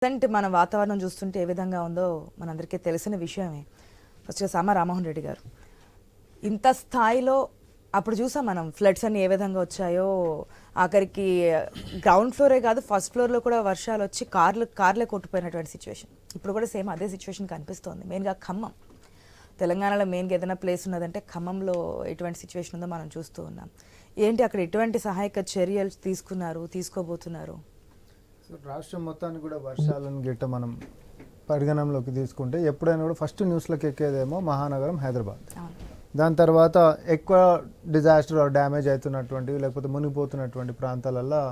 Present మన వాతావరణం చూస్తుంటే ఏ విధంగా ఉందో మనందరికీ తెలిసిన విషయమే. ఫస్ట్ సామా రామ్మోహన్ రెడ్డి గారు ఇంత స్థాయిలో అప్పుడు చూసాం మనం ఫ్లడ్స్ అన్ని ఏ విధంగా వచ్చాయో. ఆఖరికి గ్రౌండ్ ఫ్లోరే కాదు ఫస్ట్ ఫ్లోర్లో కూడా వర్షాలు వచ్చి కార్లే కొట్టుపోయినటువంటి సిచ్యువేషన్. ఇప్పుడు కూడా సేమ్ అదే సిచ్యువేషన్ కనిపిస్తోంది. మెయిన్గా ఖమ్మం, తెలంగాణలో మెయిన్గా ఏదైనా ప్లేస్ ఉన్నదంటే ఖమ్మంలో ఎటువంటి సిచ్యువేషన్ ఉందో మనం చూస్తూ ఉన్నాం. ఏంటి అక్కడ ఎటువంటి సహాయక చర్యలు తీసుకోబోతున్నారు? రాష్ట్రం మొత్తానికి కూడా వర్షాలను గిట్ట మనం పరిగణనలోకి తీసుకుంటే ఎప్పుడైనా కూడా ఫస్ట్ న్యూస్లోకి ఎక్కేదేమో మహానగరం హైదరాబాద్. దాని తర్వాత ఎక్కువ డిజాస్టర్ డ్యామేజ్ అవుతున్నటువంటివి లేకపోతే మునిగిపోతున్నటువంటి ప్రాంతాలల్లో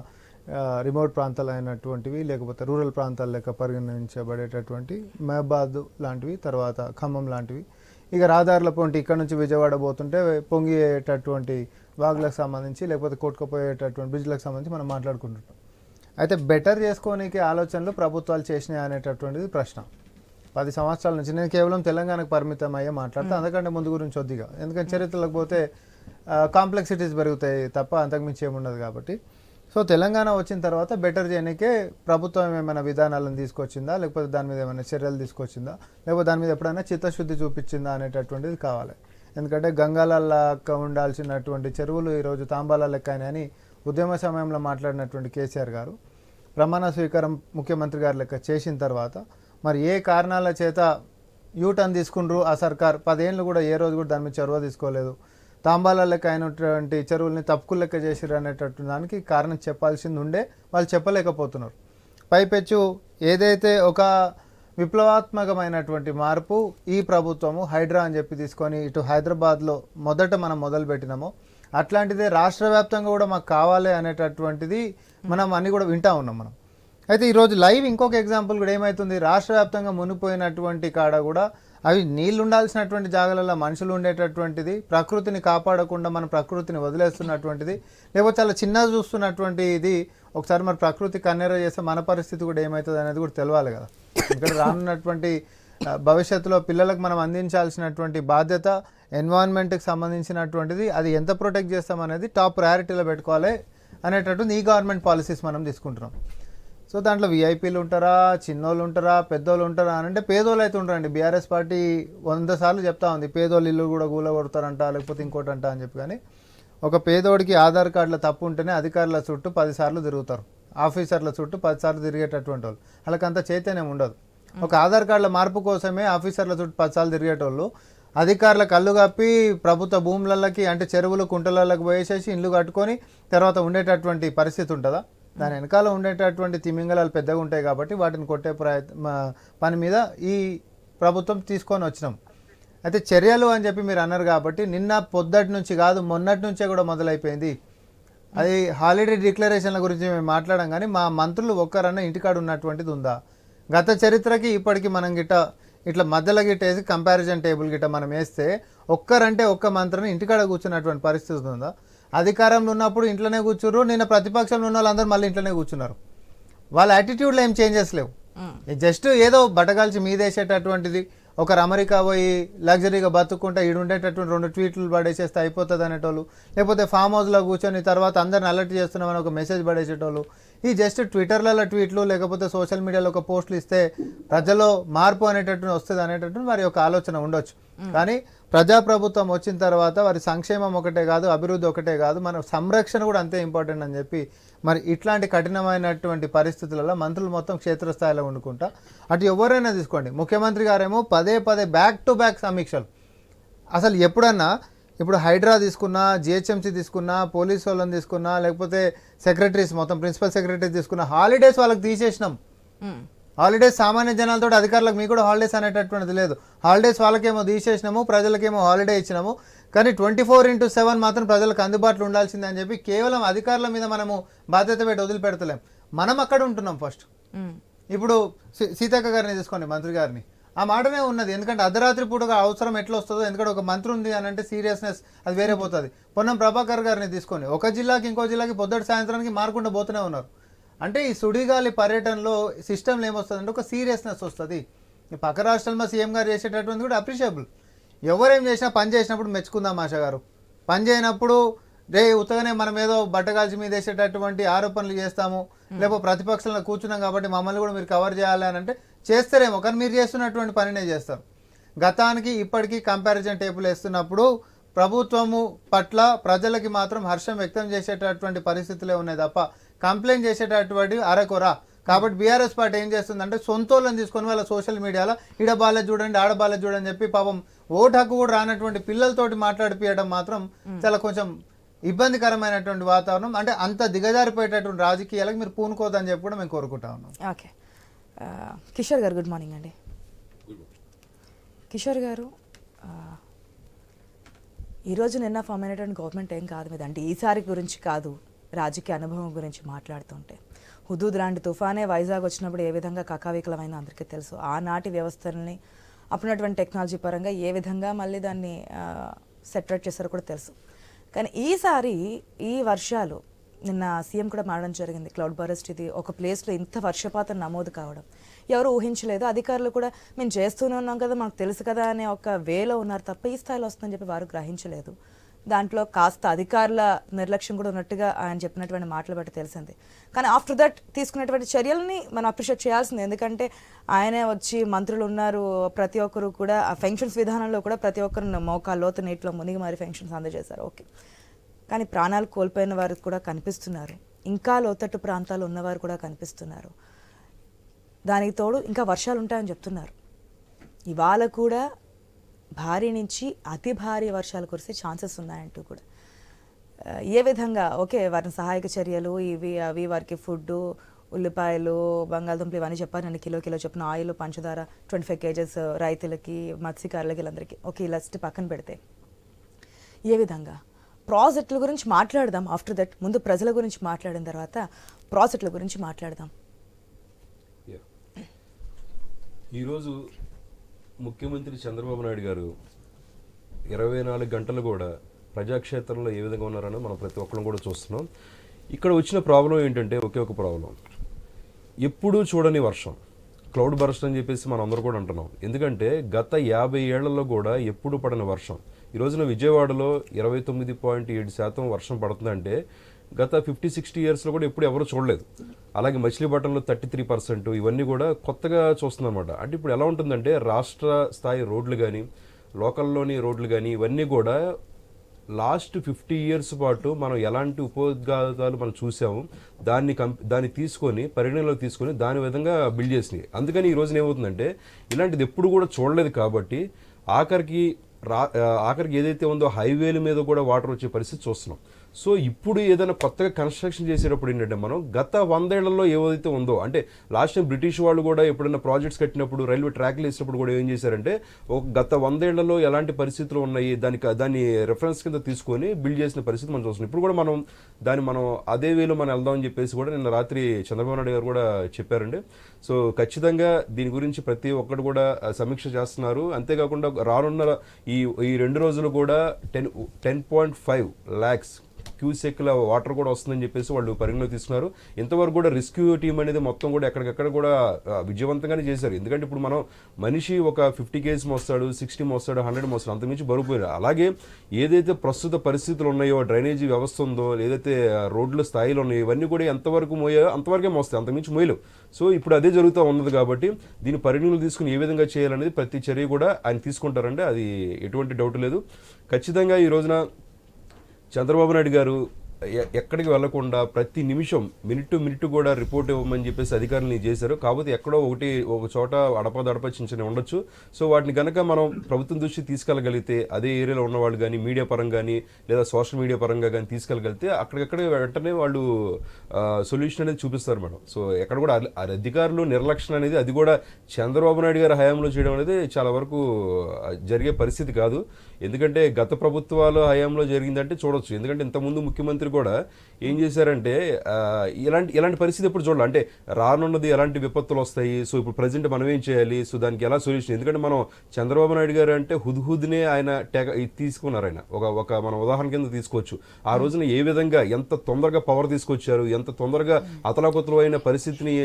రిమోట్ ప్రాంతాలు అయినటువంటివి లేకపోతే రూరల్ ప్రాంతాల లెక్క పరిగణించబడేటటువంటి మహబాద్ లాంటివి, తర్వాత ఖమ్మం లాంటివి. ఇక రహదారుల పొంటి ఇక్కడ నుంచి విజయవాడ పోతుంటే పొంగేటటువంటి వాగులకు సంబంధించి లేకపోతే కొట్టుకుపోయేటటువంటి బ్రిడ్జ్లకు సంబంధించి మనం మాట్లాడుకుంటుంటాం. అయితే బెటర్ చేసుకోనికి ఆలోచనలు ప్రభుత్వాలు చేసినాయి అనేటటువంటిది ప్రశ్న. 10 సంవత్సరాల నుంచి నేను కేవలం తెలంగాణకు పరిమితం అయ్యే మాట్లాడతా, అందుకంటే ముందు గురించి వద్దిగా, ఎందుకంటే చరిత్రలకు పోతే కాంప్లెక్సిటీస్ పెరుగుతాయి తప్ప అంతకుమించి ఏముండదు కాబట్టి. సో తెలంగాణ వచ్చిన తర్వాత బెటర్ చేయడానికే ప్రభుత్వం ఏమైనా విధానాలను తీసుకొచ్చిందా, లేకపోతే దాని మీద ఏమైనా చర్యలు తీసుకొచ్చిందా, లేకపోతే దాని మీద ఎప్పుడైనా చిత్తశుద్ధి చూపించిందా అనేటటువంటిది కావాలి. ఎందుకంటే గంగాలల్లాక ఉండాల్సినటువంటి చెరువులు ఈరోజు తాంబాల లెక్క అని ఉద్యమ సమయంలో మాట్లాడినటువంటి కేసీఆర్ గారు ప్రమాణ స్వీకారం ముఖ్యమంత్రి గారి లెక్క చేసిన తర్వాత మరి ఏ కారణాల చేత యూటర్న్ తీసుకుండ్రు ఆ సర్కార్ 10 ఏళ్ళు కూడా ఏ రోజు కూడా దాని మీద చొరవ తీసుకోలేదు. తాంబాల లెక్క అయినటువంటి చెరువుల్ని తప్పుకు లెక్క చేసిరు అనేటట్టు దానికి కారణం చెప్పాల్సింది ఉండే, వాళ్ళు చెప్పలేకపోతున్నారు. పైపెచ్చు ఏదైతే ఒక విప్లవాత్మకమైనటువంటి మార్పు ఈ ప్రభుత్వము హైడ్రా అని చెప్పి తీసుకొని ఇటు హైదరాబాద్లో మనం మొదలుపెట్టినామో అట్లాంటిదే రాష్ట్ర వ్యాప్తంగా కూడా మాకు కావాలి అనేటటువంటిది మనం అన్ని కూడా వింటా ఉన్నాం మనం. అయితే ఈరోజు లైవ్ ఇంకొక ఎగ్జాంపుల్ కూడా ఏమవుతుంది, రాష్ట్ర వ్యాప్తంగా మునిగిపోయినటువంటి కాడ కూడా అవి నీళ్లు ఉండాల్సినటువంటి జాగాలలో మనుషులు ఉండేటటువంటిది, ప్రకృతిని కాపాడకుండా మన ప్రకృతిని వదిలేస్తున్నటువంటిది, లేకపోతే చాలా చిన్నగా చూస్తున్నటువంటి ఇది. ఒకసారి మరి ప్రకృతి కన్నెర చేస్తే మన పరిస్థితి కూడా ఏమవుతుంది అనేది కూడా తెలవాలి కదా. ఇక్కడ రానున్నటువంటి భవిష్యత్తులో పిల్లలకు మనం అందించాల్సినటువంటి బాధ్యత ఎన్వైరన్మెంట్కి సంబంధించినటువంటిది, అది ఎంత ప్రొటెక్ట్ చేస్తామనేది టాప్ ప్రయారిటీలో పెట్టుకోవాలి అనేటటువంటి ఈ గవర్నమెంట్ పాలసీస్ మనం తీసుకుంటున్నాం. సో దాంట్లో వీఐపీలు ఉంటారా, చిన్నోళ్ళు ఉంటారా, పెద్దోళ్ళు ఉంటారా అని అంటే పేదోళ్ళు అయితే ఉంటారండి. బీఆర్ఎస్ పార్టీ 100 సార్లు చెప్తా ఉంది పేదోళ్ళు ఇల్లు కూడా గూల కొడతారంట లేకపోతే ఇంకోటంట అని చెప్పి. కానీ ఒక పేదోడికి ఆధార్ కార్డులో తప్పు ఉంటేనే అధికారుల చుట్టూ 10 సార్లు తిరుగుతారు, ఆఫీసర్ల చుట్టూ 10 సార్లు తిరిగేటటువంటి వాళ్ళు, వాళ్ళకంత చైతన్యం ఉండదు. ఒక ఆధార్ కార్డుల మార్పు కోసమే ఆఫీసర్ల చుట్టూ 10 సార్లు తిరిగేటోళ్ళు అధికారుల కళ్ళు కప్పి ప్రభుత్వ భూములకి అంటే చెరువులు కుంటలకి పోయేసేసి ఇల్లు కట్టుకొని తర్వాత ఉండేటటువంటి పరిస్థితి ఉంటుందా? దాని వెనకాల ఉండేటటువంటి తిమింగళాలు పెద్దగా ఉంటాయి కాబట్టి వాటిని కొట్టే పని మీద ఈ ప్రభుత్వం తీసుకొని వచ్చినాం. అయితే చర్యలు అని చెప్పి మీరు అన్నారు కాబట్టి నిన్న పొద్దటి నుంచి కాదు మొన్నటి నుంచే కూడా మొదలైపోయింది. అది హాలిడే డిక్లరేషన్ల గురించి మేము మాట్లాడాం, కానీ మా మంత్రులు ఒక్కరన్నా ఇంటికాడ ఉన్నటువంటిది ఉందా? గత చరిత్రకి ఇప్పటికి మనం గిట్ట ఇట్లా మధ్యలో గిట్టేసి కంపారిజన్ టేబుల్ గిట్ట మనం వేస్తే ఒక్కరంటే ఒక్క మంత్రిని ఇంటికాడ కూర్చున్నటువంటి పరిస్థితి ఉందా? అధికారంలో ఉన్నప్పుడు ఇంట్లోనే కూర్చున్నారు, నిన్న ప్రతిపక్షంలో ఉన్న వాళ్ళందరూ మళ్ళీ ఇంట్లోనే కూర్చున్నారు. వాళ్ళ యాటిట్యూడ్లో ఏం చేంజెస్ లేవు. జస్ట్ ఏదో బట్టగాల్చి మీదేసేటటువంటిది, ఒకరు అమెరికా పోయి లగ్జరీగా బతుక్కుంటే ఈడుండేటటువంటి 2 ట్వీట్లు పడేసేస్తే అయిపోతుంది అనేటోళ్ళు, లేకపోతే ఫామ్ హౌస్లో కూర్చొని తర్వాత అందరిని అలర్ట్ చేస్తున్నామని ఒక మెసేజ్ పడేసేటోళ్ళు. ఈ జస్ట్ ట్విట్టర్లలో ట్వీట్లు లేకపోతే సోషల్ మీడియాలో ఒక పోస్టులు ఇస్తే ప్రజల్లో మార్పు అనేటటువంటి వస్తుంది అనేటటువంటి వారి యొక్క ఆలోచన ఉండొచ్చు. కానీ ప్రజాప్రభుత్వం వచ్చిన తర్వాత వారి సంక్షేమం ఒకటే కాదు, అభివృద్ధి ఒకటే కాదు, మన సంరక్షణ కూడా అంతే ఇంపార్టెంట్ అని చెప్పి మరి ఇట్లాంటి కఠినమైనటువంటి పరిస్థితులలో మంత్రులు మొత్తం క్షేత్రస్థాయిలో వండుకుంటా అటు ఎవరైనా తీసుకోండి. ముఖ్యమంత్రి గారేమో పదే బ్యాక్ టు బ్యాక్ సమీక్షలు. అసలు ఎప్పుడన్నా ఇప్పుడు హైడ్రా తీసుకున్నా, జిహెచ్ఎంసీ తీసుకున్నా, పోలీస్ వాళ్ళని తీసుకున్నా, లేకపోతే సెక్రటరీస్ మొత్తం ప్రిన్సిపల్ సెక్రటరీస్ తీసుకున్నా, హాలిడేస్ వాళ్ళకి తీసేసినాం. హాలిడేస్ సామాన్య జనాలతో అధికారులకు మీకు కూడా హాలిడేస్ అనేటటువంటిది లేదు. హాలిడేస్ వాళ్ళకేమో తీసేసినాము, ప్రజలకేమో హాలిడే ఇచ్చినాము. కానీ 24/7 మాత్రం ప్రజలకు అందుబాటులో ఉండాల్సిందే అని చెప్పి కేవలం అధికారుల మీద మనము బాధ్యత పెట్టి వదిలిపెడతలేం. మనం అక్కడ ఉంటున్నాం ఫస్ట్. ఇప్పుడు సీతక్క గారిని తీసుకోండి, మంత్రి గారిని, ఆ మాటనే ఉన్నది. ఎందుకంటే అర్ధరాత్రి పూటగా అవసరం ఎట్లా వస్తుందో, ఎందుకంటే ఒక మంత్రి ఉంది అని అంటే సీరియస్నెస్ అది వేరే పోతుంది. పొన్నం ప్రభాకర్ గారిని తీసుకొని ఒక జిల్లాకి ఇంకో జిల్లాకి పొద్దుటి సాయంత్రానికి మారకుండా పోతూనే ఉన్నారు. అంటే ఈ సుడిగాలి పర్యటనలో సిస్టంలో ఏమొస్తుందంటే ఒక సీరియస్నెస్ వస్తుంది. పక్క రాష్ట్రాల్లో సీఎం గారు చేసేటటువంటి కూడా అప్రిషియబుల్. ఎవరేం చేసినా పని చేసినప్పుడు మెచ్చుకుందాం ఆశ గారు, పని చేయనప్పుడు రే ఉత్తగానే మనం ఏదో బట్టగాల్చి మీద వేసేటటువంటి ఆరోపణలు చేస్తాము, లేకపోతే ప్రతిపక్షంలో కూర్చున్నాం కాబట్టి మమ్మల్ని కూడా మీరు కవర్ చేయాలి అని అంటే చేస్తారేమో, కానీ మీరు చేస్తున్నటువంటి పనినే చేస్తారు. గతానికి ఇప్పటికీ కంపారిజన్ టేబుల్ వేస్తున్నప్పుడు ప్రభుత్వము పట్ల ప్రజలకి మాత్రం హర్షం వ్యక్తం చేసేటటువంటి పరిస్థితులే ఉన్నాయి తప్ప కంప్లైంట్ చేసేటటువంటి అరకొర. కాబట్టి బీఆర్ఎస్ పార్టీ ఏం చేస్తుందంటే సొంతోళ్ళని తీసుకొని వాళ్ళ సోషల్ మీడియాలో ఈడబాలే చూడండి ఆడబాలే చూడని చెప్పి పాపం ఓటు హక్కు కూడా రానటువంటి పిల్లలతోటి మాట్లాడిపియడం మాత్రం చాలా కొంచెం ఇబ్బందికరమైనటువంటి వాతావరణం. అంటే అంత దిగజారిపోయేటటువంటి రాజకీయాలకు మీరు పూనుకోదని చెప్పి కూడా మేము కోరుకుంటా ఉన్నాం. ఓకే, కిషోర్ గారు గుడ్ మార్నింగ్ అండి. కిషోర్ గారు, ఈరోజు నిన్న ఫామ్ అయినటువంటి గవర్నమెంట్ ఏం కాదు మీద, అంటే ఈసారి గురించి కాదు, రాజకీయ అనుభవం గురించి మాట్లాడుతుంటే హుదూద్ లాంటి తుఫానే వైజాగ్ వచ్చినప్పుడు ఏ విధంగా కకావికలమైందో అందరికీ తెలుసు. ఆనాటి వ్యవస్థల్ని అప్పుడున్నటువంటి టెక్నాలజీ పరంగా ఏ విధంగా మళ్ళీ దాన్ని సెటరేట్ చేస్తారో కూడా తెలుసు. కానీ ఈసారి ఈ వర్షాలు, నిన్న సీఎం కూడా మారడం జరిగింది, క్లౌడ్ బరస్ట్ ఇది ఒక ప్లేస్లో ఇంత వర్షపాతం నమోదు కావడం ఎవరు ఊహించలేదు. అధికారులు కూడా మేము చేస్తూనే ఉన్నాం కదా, మాకు తెలుసు కదా అనే ఒక వేలో ఉన్నారు తప్ప ఈ స్థాయిలో వస్తుందని చెప్పి వారు గ్రహించలేదు. దాంట్లో కాస్త అధికారుల నిర్లక్ష్యం కూడా ఉన్నట్టుగా ఆయన చెప్పినటువంటి మాటలు బట్టి తెలిసింది. కానీ ఆఫ్టర్ దట్ తీసుకున్నటువంటి చర్యలని మనం అప్రిషియేట్ చేయాల్సింది. ఎందుకంటే ఆయనే వచ్చి మంత్రులు ఉన్నారు, ప్రతి ఒక్కరు కూడా ఆ ఫెన్షన్స్ విధానంలో కూడా ప్రతి ఒక్కరు మోకాలు లోతు నీటిలో మునిగి మరి ఫెన్షన్స్ అందజేశారు. ఓకే, కానీ ప్రాణాలు కోల్పోయిన వారు కూడా కనిపిస్తున్నారు, ఇంకా లోతట్టు ప్రాంతాలు ఉన్నవారు కూడా కనిపిస్తున్నారు. దానికి తోడు ఇంకా వర్షాలు ఉంటాయని చెప్తున్నారు. ఇవాళ కూడా భారీ నుంచి అతి భారీ వర్షాలు కురిసే ఛాన్సెస్ ఉన్నాయంటూ కూడా ఏ విధంగా, ఓకే వారిని సహాయక చర్యలు ఇవి అవి, వారికి ఫుడ్, ఉల్లిపాయలు, బంగాళదుంపలు ఇవన్నీ చెప్పారు. నేను కిలో చెప్పిన ఆయిల్, పంచదార 25 kgs రైతులకి, మత్స్యకారులకి, వీళ్ళందరికీ ఓకే, ఈ లిస్ట్ పక్కన పెడితే ఏ విధంగా ప్రాజెక్టుల గురించి మాట్లాడదాం. ఆఫ్టర్ దట్ ముందు ప్రజల గురించి మాట్లాడిన తర్వాత ప్రాజెక్టుల గురించి మాట్లాడదాం. ఈరోజు ముఖ్యమంత్రి చంద్రబాబు నాయుడు గారు 24 గంటలు కూడా ప్రజాక్షేత్రంలో ఏ విధంగా ఉన్నారని మనం ప్రతి ఒక్కరం కూడా చూస్తున్నాం. ఇక్కడ వచ్చిన ప్రాబ్లం ఏంటంటే ఒకే ఒక ప్రాబ్లం, ఎప్పుడూ చూడని వర్షం, క్లౌడ్ బరస్ట్ అని చెప్పేసి మనం అందరూ కూడా అంటున్నాం. ఎందుకంటే గత 50 ఏళ్లలో కూడా ఎప్పుడు పడని వర్షం. ఈ రోజున విజయవాడలో 29.7% వర్షం పడుతుందంటే గత 50-60 ఇయర్స్లో కూడా ఎప్పుడు ఎవరు చూడలేదు. అలాగే మచిలీపట్నంలో 33%, ఇవన్నీ కూడా కొత్తగా చూస్తుందన్నమాట. అంటే ఇప్పుడు ఎలా ఉంటుందంటే రాష్ట్ర స్థాయి రోడ్లు కానీ, లోకల్లోని రోడ్లు కానీ, ఇవన్నీ కూడా లాస్ట్ 50 ఇయర్స్ పాటు మనం ఎలాంటి ఉపోద్ఘాతాలు మనం చూసాము దాన్ని తీసుకొని పరిగణనలోకి తీసుకొని దాని విధంగా బిల్డ్ చేసినాయి. అందుకని ఈ రోజున ఏమవుతుందంటే ఇలాంటిది ఎప్పుడు కూడా చూడలేదు కాబట్టి ఆఖరికి ఏదైతే ఉందో హైవేల మీద కూడా వాటర్ వచ్చే పరిస్థితి చూస్తున్నాం. సో ఇప్పుడు ఏదైనా కొత్తగా కన్స్ట్రక్షన్ చేసేటప్పుడు ఏంటంటే మనం గత 100 ఏళ్లలో ఏదైతే ఉందో, అంటే లాస్ట్ టైం బ్రిటిష్ వాళ్ళు కూడా ఎప్పుడైనా ప్రాజెక్ట్స్ కట్టినప్పుడు, రైల్వే ట్రాక్లు వేసినప్పుడు కూడా ఏం చేశారంటే ఒక గత 100 ఏళ్లలో ఎలాంటి పరిస్థితులు ఉన్నాయి దాన్ని రెఫరెన్స్ కింద తీసుకొని బిల్డ్ చేసిన పరిస్థితి మనం చూస్తున్నాం. ఇప్పుడు కూడా మనం అదే వేలో మనం వెళ్దామని చెప్పేసి కూడా నిన్న రాత్రి చంద్రబాబు నాయుడు గారు కూడా చెప్పారండి. సో ఖచ్చితంగా దీని గురించి ప్రతి ఒక్కరు కూడా సమీక్ష చేస్తున్నారు. అంతేకాకుండా రానున్న ఈ 2 రోజులు కూడా 10.5 lakhs క్యూసెక్ల వాటర్ కూడా వస్తుందని చెప్పేసి వాళ్ళు పరిగణలోకి తీసుకున్నారు. ఇంతవరకు కూడా రెస్క్యూ టీం అనేది మొత్తం కూడా ఎక్కడికక్కడ కూడా విజయవంతంగానే చేశారు. ఎందుకంటే ఇప్పుడు మనం మనిషి ఒక 50 kgs మోస్తాడు, 60 మోస్తాడు, 100 మోస్తాడు, అంతకుమించి బరువుపోయారు. అలాగే ఏదైతే ప్రస్తుత పరిస్థితులు ఉన్నాయో, డ్రైనేజీ వ్యవస్థ ఉందో, ఏదైతే రోడ్ల స్థాయిలో ఉన్నాయో, ఇవన్నీ కూడా ఎంతవరకు మోయాయో అంతవరకే మోస్తాయి, అంతకుమించి మోయలేవు. సో ఇప్పుడు అదే జరుగుతూ ఉన్నది కాబట్టి దీన్ని పరిగణలోకి తీసుకుని ఏ విధంగా చేయాలనేది ప్రతి చర్య కూడా ఆయన తీసుకుంటారంటే అది ఎటువంటి డౌట్ లేదు. ఖచ్చితంగా ఈ రోజున చంద్రబాబు నాయుడు గారు ఎక్కడికి వెళ్లకుండా ప్రతి నిమిషం మినిట్ టు మినిట్ కూడా రిపోర్ట్ ఇవ్వమని చెప్పేసి అధికారులు చేశారు. కాకపోతే ఎక్కడో ఒక చోట అడపదడప చిన్న ఉండొచ్చు. సో వాటిని కనుక మనం ప్రభుత్వం దృష్టి తీసుకెళ్ళగలిగితే, అదే ఏరియాలో ఉన్న వాళ్ళు కానీ మీడియా పరంగా కానీ లేదా సోషల్ మీడియా పరంగా కానీ తీసుకెళ్ళగలిగితే అక్కడికక్కడ వెంటనే వాళ్ళు సొల్యూషన్ అనేది చూపిస్తారు మేడం. సో ఎక్కడ కూడా అధికారులు నిర్లక్ష్యం అనేది అది కూడా చంద్రబాబు నాయుడు గారి హయాంలో చేయడం అనేది చాలా వరకు జరిగే పరిస్థితి కాదు. ఎందుకంటే గత ప్రభుత్వాల హయాంలో జరిగిందంటే చూడొచ్చు. ఎందుకంటే ఇంతకుముందు ముఖ్యమంత్రి ముఖ్యమంత్రి కూడా ఏం చేశారంటే ఇలాంటి పరిస్థితి ఎప్పుడు చూడాలి. అంటే రానున్నది ఎలాంటి విపత్తులు వస్తాయి, సో ఇప్పుడు ప్రజెంట్ మనం ఏం చేయాలి, సో దానికి ఎలా సొల్యూషన్. ఎందుకంటే మనం చంద్రబాబు నాయుడు గారు అంటే హుద్హుద్నే ఆయన తీసుకున్నారు. ఆయన ఒక మన ఉదాహరణ కింద తీసుకోవచ్చు. ఆ రోజున ఏ విధంగా ఎంత తొందరగా పవర్ తీసుకొచ్చారు, ఎంత తొందరగా అతలాకుతలు అయిన పరిస్థితిని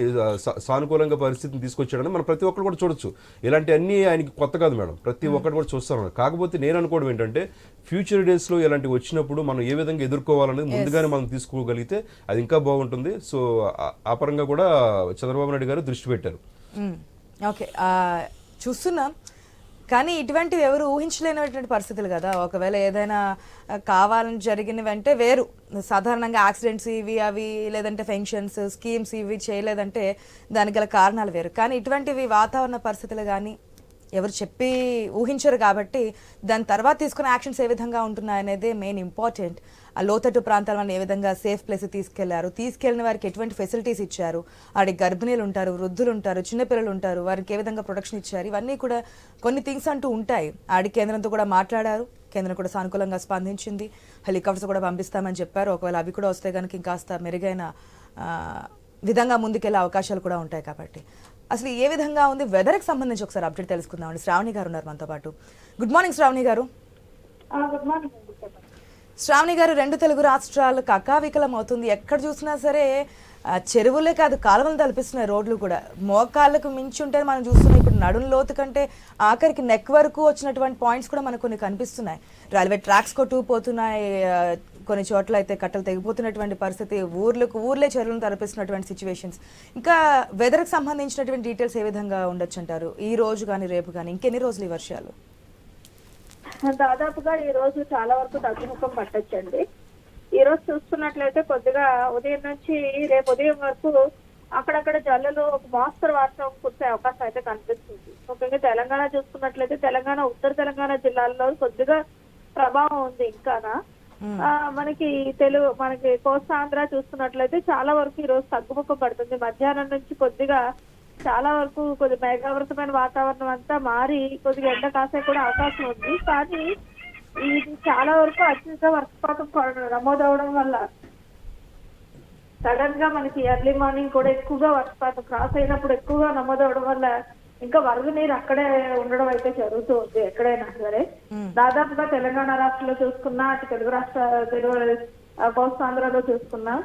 సానుకూలంగా పరిస్థితిని తీసుకొచ్చాడని మనం ప్రతి ఒక్కరు కూడా చూడొచ్చు. ఇలాంటి అన్ని ఆయనకి కొత్త కాదు మేడం, ప్రతి ఒక్కరు కూడా చూస్తాం. కాకపోతే నేను అనుకోవడం ఏంటంటే ఫ్యూచర్ డేస్ లో ఇలాంటివి వచ్చినప్పుడు మనం ఏ విధంగా ఎదుర్కోవాలనేది ముందుగానే మనం తీసుకోగలిగితే అది ఇంకా బాగుంటుంది. సో ఆ పరంగా కూడా చంద్రబాబు నాయుడు గారు దృష్టి పెట్టారు. ఓకే, చూస్తున్నాం. కానీ ఇటువంటివి ఎవరు ఊహించలేనటువంటి పరిస్థితులు కదా. ఒకవేళ ఏదైనా కావాలని జరిగినవి అంటే వేరు, సాధారణంగా యాక్సిడెంట్స్ ఇవి అవి, లేదంటే పెన్షన్స్ స్కీమ్స్ ఇవి చేయలేదంటే దానికి గల కారణాలు వేరు. కానీ ఇటువంటివి వాతావరణ పరిస్థితులు కానీ ఎవరు చెప్పి ఊహించరు కాబట్టి దాని తర్వాత తీసుకున్న యాక్షన్స్ ఏ విధంగా ఉంటున్నాయనేదే మెయిన్ ఇంపార్టెంట్. ఆ లోతట్టు ప్రాంతాలను ఏ విధంగా సేఫ్ ప్లేస్ తీసుకెళ్లారు, తీసుకెళ్లిన వారికి ఎటువంటి ఫెసిలిటీస్ ఇచ్చారు, ఆడికి గర్భిణీలు ఉంటారు, వృద్ధులు ఉంటారు, చిన్నపిల్లలు ఉంటారు, వారికి ఏ విధంగా ప్రొటెక్షన్ ఇచ్చారు, ఇవన్నీ కూడా కొన్ని థింగ్స్ అంటూ ఉంటాయి. ఆడి కేంద్రంతో కూడా మాట్లాడారు, కేంద్రం కూడా సానుకూలంగా స్పందించింది, హెలికాప్టర్స్ కూడా పంపిస్తామని చెప్పారు. ఒకవేళ అవి కూడా వస్తే కనుక ఇంకాస్త మెరుగైన విధంగా ముందుకెళ్లే అవకాశాలు కూడా ఉంటాయి. కాబట్టి అసలు ఏ విధంగా ఉంది వెదర్కి సంబంధించి ఒకసారి అప్డేట్ తెలుసుకుందామండి. శ్రావణి గారు ఉన్నారు మనతో పాటు. గుడ్ మార్నింగ్ శ్రావణి గారు. Good morning. శ్రావణి గారు, 2 తెలుగు రాష్ట్రాలు కకావికలం అవుతుంది. ఎక్కడ చూసినా సరే చెరువులే కాదు కాలువలు తలపిస్తున్నాయి, రోడ్లు కూడా మోకాళ్ళకు మించి ఉంటే మనం చూస్తున్నాం. ఇప్పుడు నడుం లోతు కంటే ఆఖరికి నెక్ వరకు వచ్చినటువంటి పాయింట్స్ కూడా మనకు కొన్ని కనిపిస్తున్నాయి. రైల్వే ట్రాక్స్ కొట్టుకుపోతున్నాయి, కొన్ని చోట్ల అయితే కట్టలు తెగిపోతున్నటువంటి పరిస్థితి, ఊర్లే చెరువులను తలపిస్తున్నటువంటి సిచ్యువేషన్స్. ఇంకా వెదర్కి సంబంధించినటువంటి డీటెయిల్స్ ఏ విధంగా ఉండొచ్చు అంటారు? ఈ రోజు కానీ రేపు కానీ ఇంకెన్ని రోజులు ఈ వర్షాలు? దాదాపుగా ఈ రోజు చాలా వరకు తగ్గుముఖం పట్టొచ్చండి. ఈ రోజు చూసుకున్నట్లయితే కొద్దిగా ఉదయం నుంచి రేపు ఉదయం వరకు అక్కడక్కడ జల్లులు ఒక మోస్తరు వర్షం కురిసే అవకాశం అయితే కనిపిస్తుంది. ముఖ్యంగా తెలంగాణ చూసుకున్నట్లయితే తెలంగాణ ఉత్తర తెలంగాణ జిల్లాల్లో కొద్దిగా ప్రభావం ఉంది. ఇంకానా మనకి కోస్తాంధ్ర చూసుకున్నట్లయితే చాలా వరకు ఈ రోజు తగ్గుముఖం పడుతుంది. మధ్యాహ్నం నుంచి కొద్దిగా చాలా వరకు కొద్ది మేఘావృతమైన వాతావరణం అంతా మారి కొద్దిగా ఎండ కాసే కూడా అవకాశం ఉంది. కానీ ఇది చాలా వరకు అత్యధిక వర్షపాతం నమోదవడం వల్ల సడన్ గా మనకి ఎర్లీ మార్నింగ్ కూడా ఎక్కువగా వర్షపాతం క్రాస్ అయినప్పుడు ఎక్కువగా నమోదవడం వల్ల ఇంకా వరద నీరు అక్కడే ఉండడం అయితే జరుగుతూ ఉంది ఎక్కడైనా సరే. దాదాపుగా తెలంగాణ రాష్ట్రంలో చూసుకున్నా, అటు తెలుగు కోస్తాంధ్రలో చూసుకున్నా,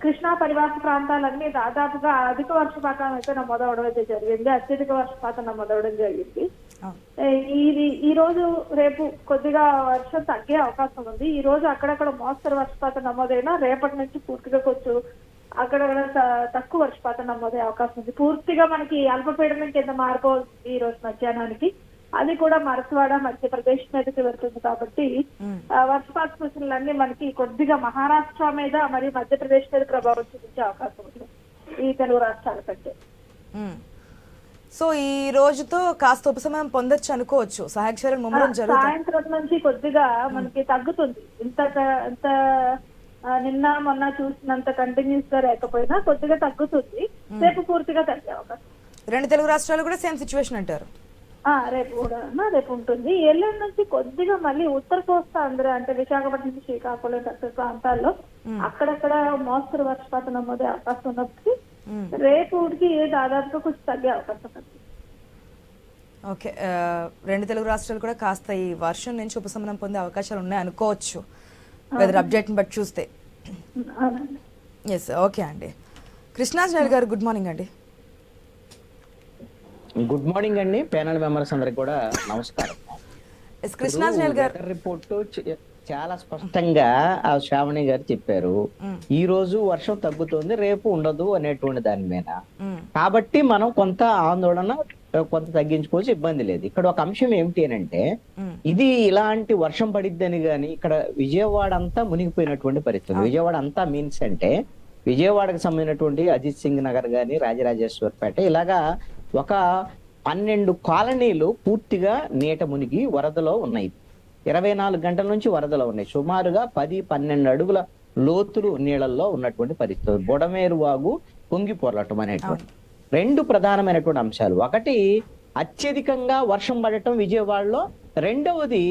కృష్ణా పరివాస ప్రాంతాలన్నీ దాదాపుగా అధిక వర్షపాతం అయితే నమోదవడం అయితే జరిగింది, అత్యధిక వర్షపాతం నమోదవడం జరిగింది. ఈ రోజు రేపు కొద్దిగా వర్షం తగ్గే అవకాశం ఉంది. ఈ రోజు అక్కడక్కడ మోస్తరు వర్షపాతం నమోదైనా రేపటి నుంచి పూర్తిగా కొంచెం అక్కడక్కడ తక్కువ వర్షపాతం నమోదే అవకాశం ఉంది. పూర్తిగా మనకి అల్పపీడనం కింద మారిపోతుంది ఈ రోజు మధ్యాహ్నానికి. అది కూడా మరసవాడ మధ్యప్రదేశ్ మీదకి వెళ్తుంది కాబట్టి వర్షపాత సూచనలన్నీ మనకి కొద్దిగా మహారాష్ట్ర మీద మరియు మధ్యప్రదేశ్ మీద ప్రభావం చూపించే అవకాశం ఉంది ఈ తెలుగు రాష్ట్రాల కంటే. సో ఈ రోజుతో కాస్త ఉపశమనం పొందొచ్చు అనుకోవచ్చు. సహాయక చర్యలు ముమ్మరం జరుగుతాయి. సాయంత్రం నుంచి కొద్దిగా మనకి తగ్గుతుంది. ఇంత నిన్న మొన్న చూసినంత కంటిన్యూస్ గా లేకపోయినా కొద్దిగా తగ్గుతుంది. రేపు పూర్తిగా తగ్గే అవకాశం. 2 తెలుగు రాష్ట్రాలు కూడా సేమ్ సిచ్యువేషన్ అంటారు? రేపు కూడా రేపు ఉంటుంది. ఎల్లుండి నుంచి కొద్దిగా మళ్ళీ ఉత్తర కోస్తా అందరూ అంటే విశాఖపట్నం, శ్రీకాకుళం తక్కువ ప్రాంతాల్లో అక్కడక్కడ మోస్తరు వర్షపాతం నమోదే అవకాశం ఉన్నప్పటికీ రేపుకి దాదాపుగా కొంచెం తగ్గే అవకాశం ఉంది. ఓకే, 2 తెలుగు రాష్ట్రాలు కూడా కాస్త ఈ వర్షం నుంచి ఉపశమనం పొందే అవకాశాలు ఉన్నాయి అనుకోవచ్చు వెదర్ అప్డేట్ని బట్టి చూస్తే. ఎస్, ఓకే అండి. కృష్ణాజనేయులు గారు గుడ్ మార్నింగ్ అండి. గుడ్ మార్నింగ్ అండి. ప్యానల్ మెంబర్స్ అందరికి కూడా నమస్కారం. కృష్ణాజనేయులు గారు రిపోర్టు చాలా స్పష్టంగా ఆ శ్రావణి గారు చెప్పారు. ఈ రోజు వర్షం తగ్గుతుంది, రేపు ఉండదు అనేటువంటి దాని మీద. కాబట్టి మనం కొంత ఆందోళన కొంత తగ్గించుకోవచ్చు, ఇబ్బంది లేదు. ఇక్కడ ఒక అంశం ఏమిటి అంటే ఇది ఇలాంటి వర్షం పడిద్దని గాని ఇక్కడ విజయవాడ అంతా మునిగిపోయినటువంటి పరిస్థితి. విజయవాడ అంతా మీన్స్ అంటే విజయవాడకు సంబంధించినటువంటి అజిత్ సింగ్ నగర్ గాని, రాజరాజేశ్వరపేట ఇలాగా ఒక 12 కాలనీలు పూర్తిగా నీట మునిగి వరదలో ఉన్నాయి. 24 గంటల నుంచి వరదలో ఉన్నాయి. సుమారుగా 10-12 అడుగుల లోతులు నీళ్ళల్లో ఉన్నటువంటి పరిస్థితి. బొడమేరు వాగు పొంగి పొరలటం అనేటువంటి 2 ప్రధానమైనటువంటి అంశాలు. ఒకటి అత్యధికంగా వర్షం పడటం విజయవాడలో, రెండవది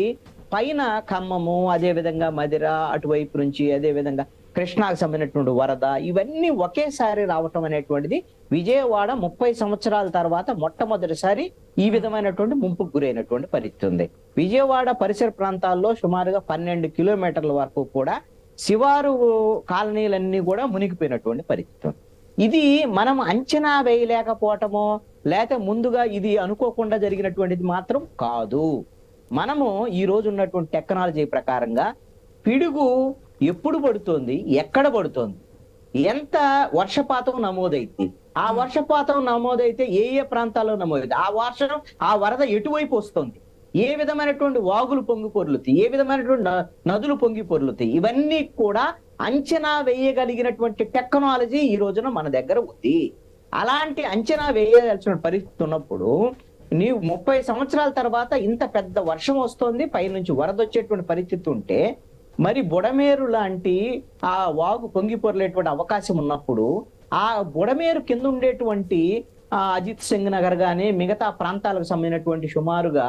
పైన ఖమ్మము, అదే విధంగా మదిర అటువైపు నుంచి, అదే విధంగా కృష్ణాకు సంబంధించినటువంటి వరద, ఇవన్నీ ఒకేసారి రావటం అనేటువంటిది విజయవాడ 30 సంవత్సరాల తర్వాత మొట్టమొదటిసారి ఈ విధమైనటువంటి ముంపుకు గురైనటువంటి పరిస్థితి ఉంది. విజయవాడ పరిసర ప్రాంతాల్లో సుమారుగా 12 కిలోమీటర్ల వరకు కూడా శివారు కాలనీలన్నీ కూడా మునిగిపోయినటువంటి పరిస్థితి ఉంది. ఇది మనం అంచనా వేయలేకపోవటమో లేక ముందుగా ఇది అనుకోకుండా జరిగినటువంటిది మాత్రం కాదు. మనము ఈ రోజు ఉన్నటువంటి టెక్నాలజీ ప్రకారంగా పిడుగు ఎప్పుడు పడుతోంది, ఎక్కడ పడుతోంది, ఎంత వర్షపాతం నమోదైంది, ఆ వర్షపాతం నమోదైతే ఏ ఏ ప్రాంతాల్లో నమోదైంది, ఆ వరద ఎటువైపు వస్తుంది, ఏ విధమైనటువంటి వాగులు పొంగి పొర్లుతాయి, ఏ విధమైనటువంటి నదులు పొంగి పొర్లుతాయి, ఇవన్నీ కూడా అంచనా వేయగలిగినటువంటి టెక్నాలజీ ఈ రోజున మన దగ్గర ఉంది. అలాంటి అంచనా వేయాల్సిన పరిస్థితి ఉన్నప్పుడు నీవు 30 సంవత్సరాల తర్వాత ఇంత పెద్ద వర్షం వస్తుంది, పైనుంచి వరద వచ్చేటువంటి పరిస్థితి ఉంటే, మరి బుడమేరు లాంటి ఆ వాగు పొంగి పొరలేటువంటి అవకాశం ఉన్నప్పుడు ఆ బుడమేరు కింద ఉండేటువంటి అజిత్ సింగ్ నగర్ గాని మిగతా ప్రాంతాలకు సంబంధించినటువంటి సుమారుగా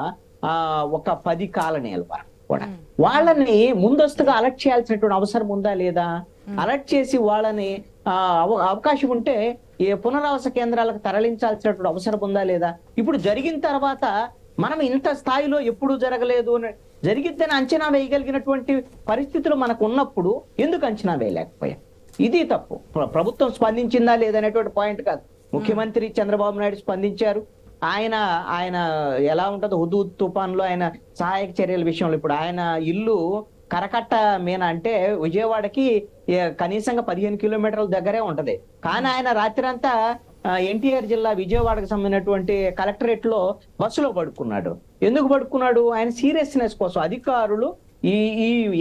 ఒక 10 కాలనీల వరకు కూడా వాళ్ళని ముందస్తుగా అలర్ట్ చేయాల్సినటువంటి అవసరం ఉందా లేదా? అలర్ట్ చేసి వాళ్ళని అవకాశం ఉంటే ఏ పునరావాస కేంద్రాలకు తరలించాల్సినటువంటి అవసరం ఉందా లేదా? ఇప్పుడు జరిగిన తర్వాత మనం ఇంత స్థాయిలో ఎప్పుడు జరగలేదు, జరిగిద్దని అంచనా వేయగలిగినటువంటి పరిస్థితులు మనకు ఉన్నప్పుడు ఎందుకు అంచనా వేయలేకపోయాం? ఇది తప్పు. ప్రభుత్వం స్పందించిందా లేదనేటువంటి పాయింట్ కాదు. ముఖ్యమంత్రి చంద్రబాబు నాయుడు స్పందించారు. ఆయన ఎలా ఉంటుందో హుదూద్ తుఫాన్లో ఆయన సహాయక చర్యల విషయంలో ఇప్పుడు ఆయన ఇల్లు కరకట్ట మీన అంటే విజయవాడకి కనీసంగా 15 కిలోమీటర్ల దగ్గరే ఉంటది. కానీ ఆయన రాత్రంతా ఎన్టీఆర్ జిల్లా విజయవాడకు సంబంధించినటువంటి కలెక్టరేట్ లో బస్సులో పడుకున్నాడు. ఎందుకు పడుకున్నాడు? ఆయన సీరియస్నెస్ కోసం. అధికారులు ఈ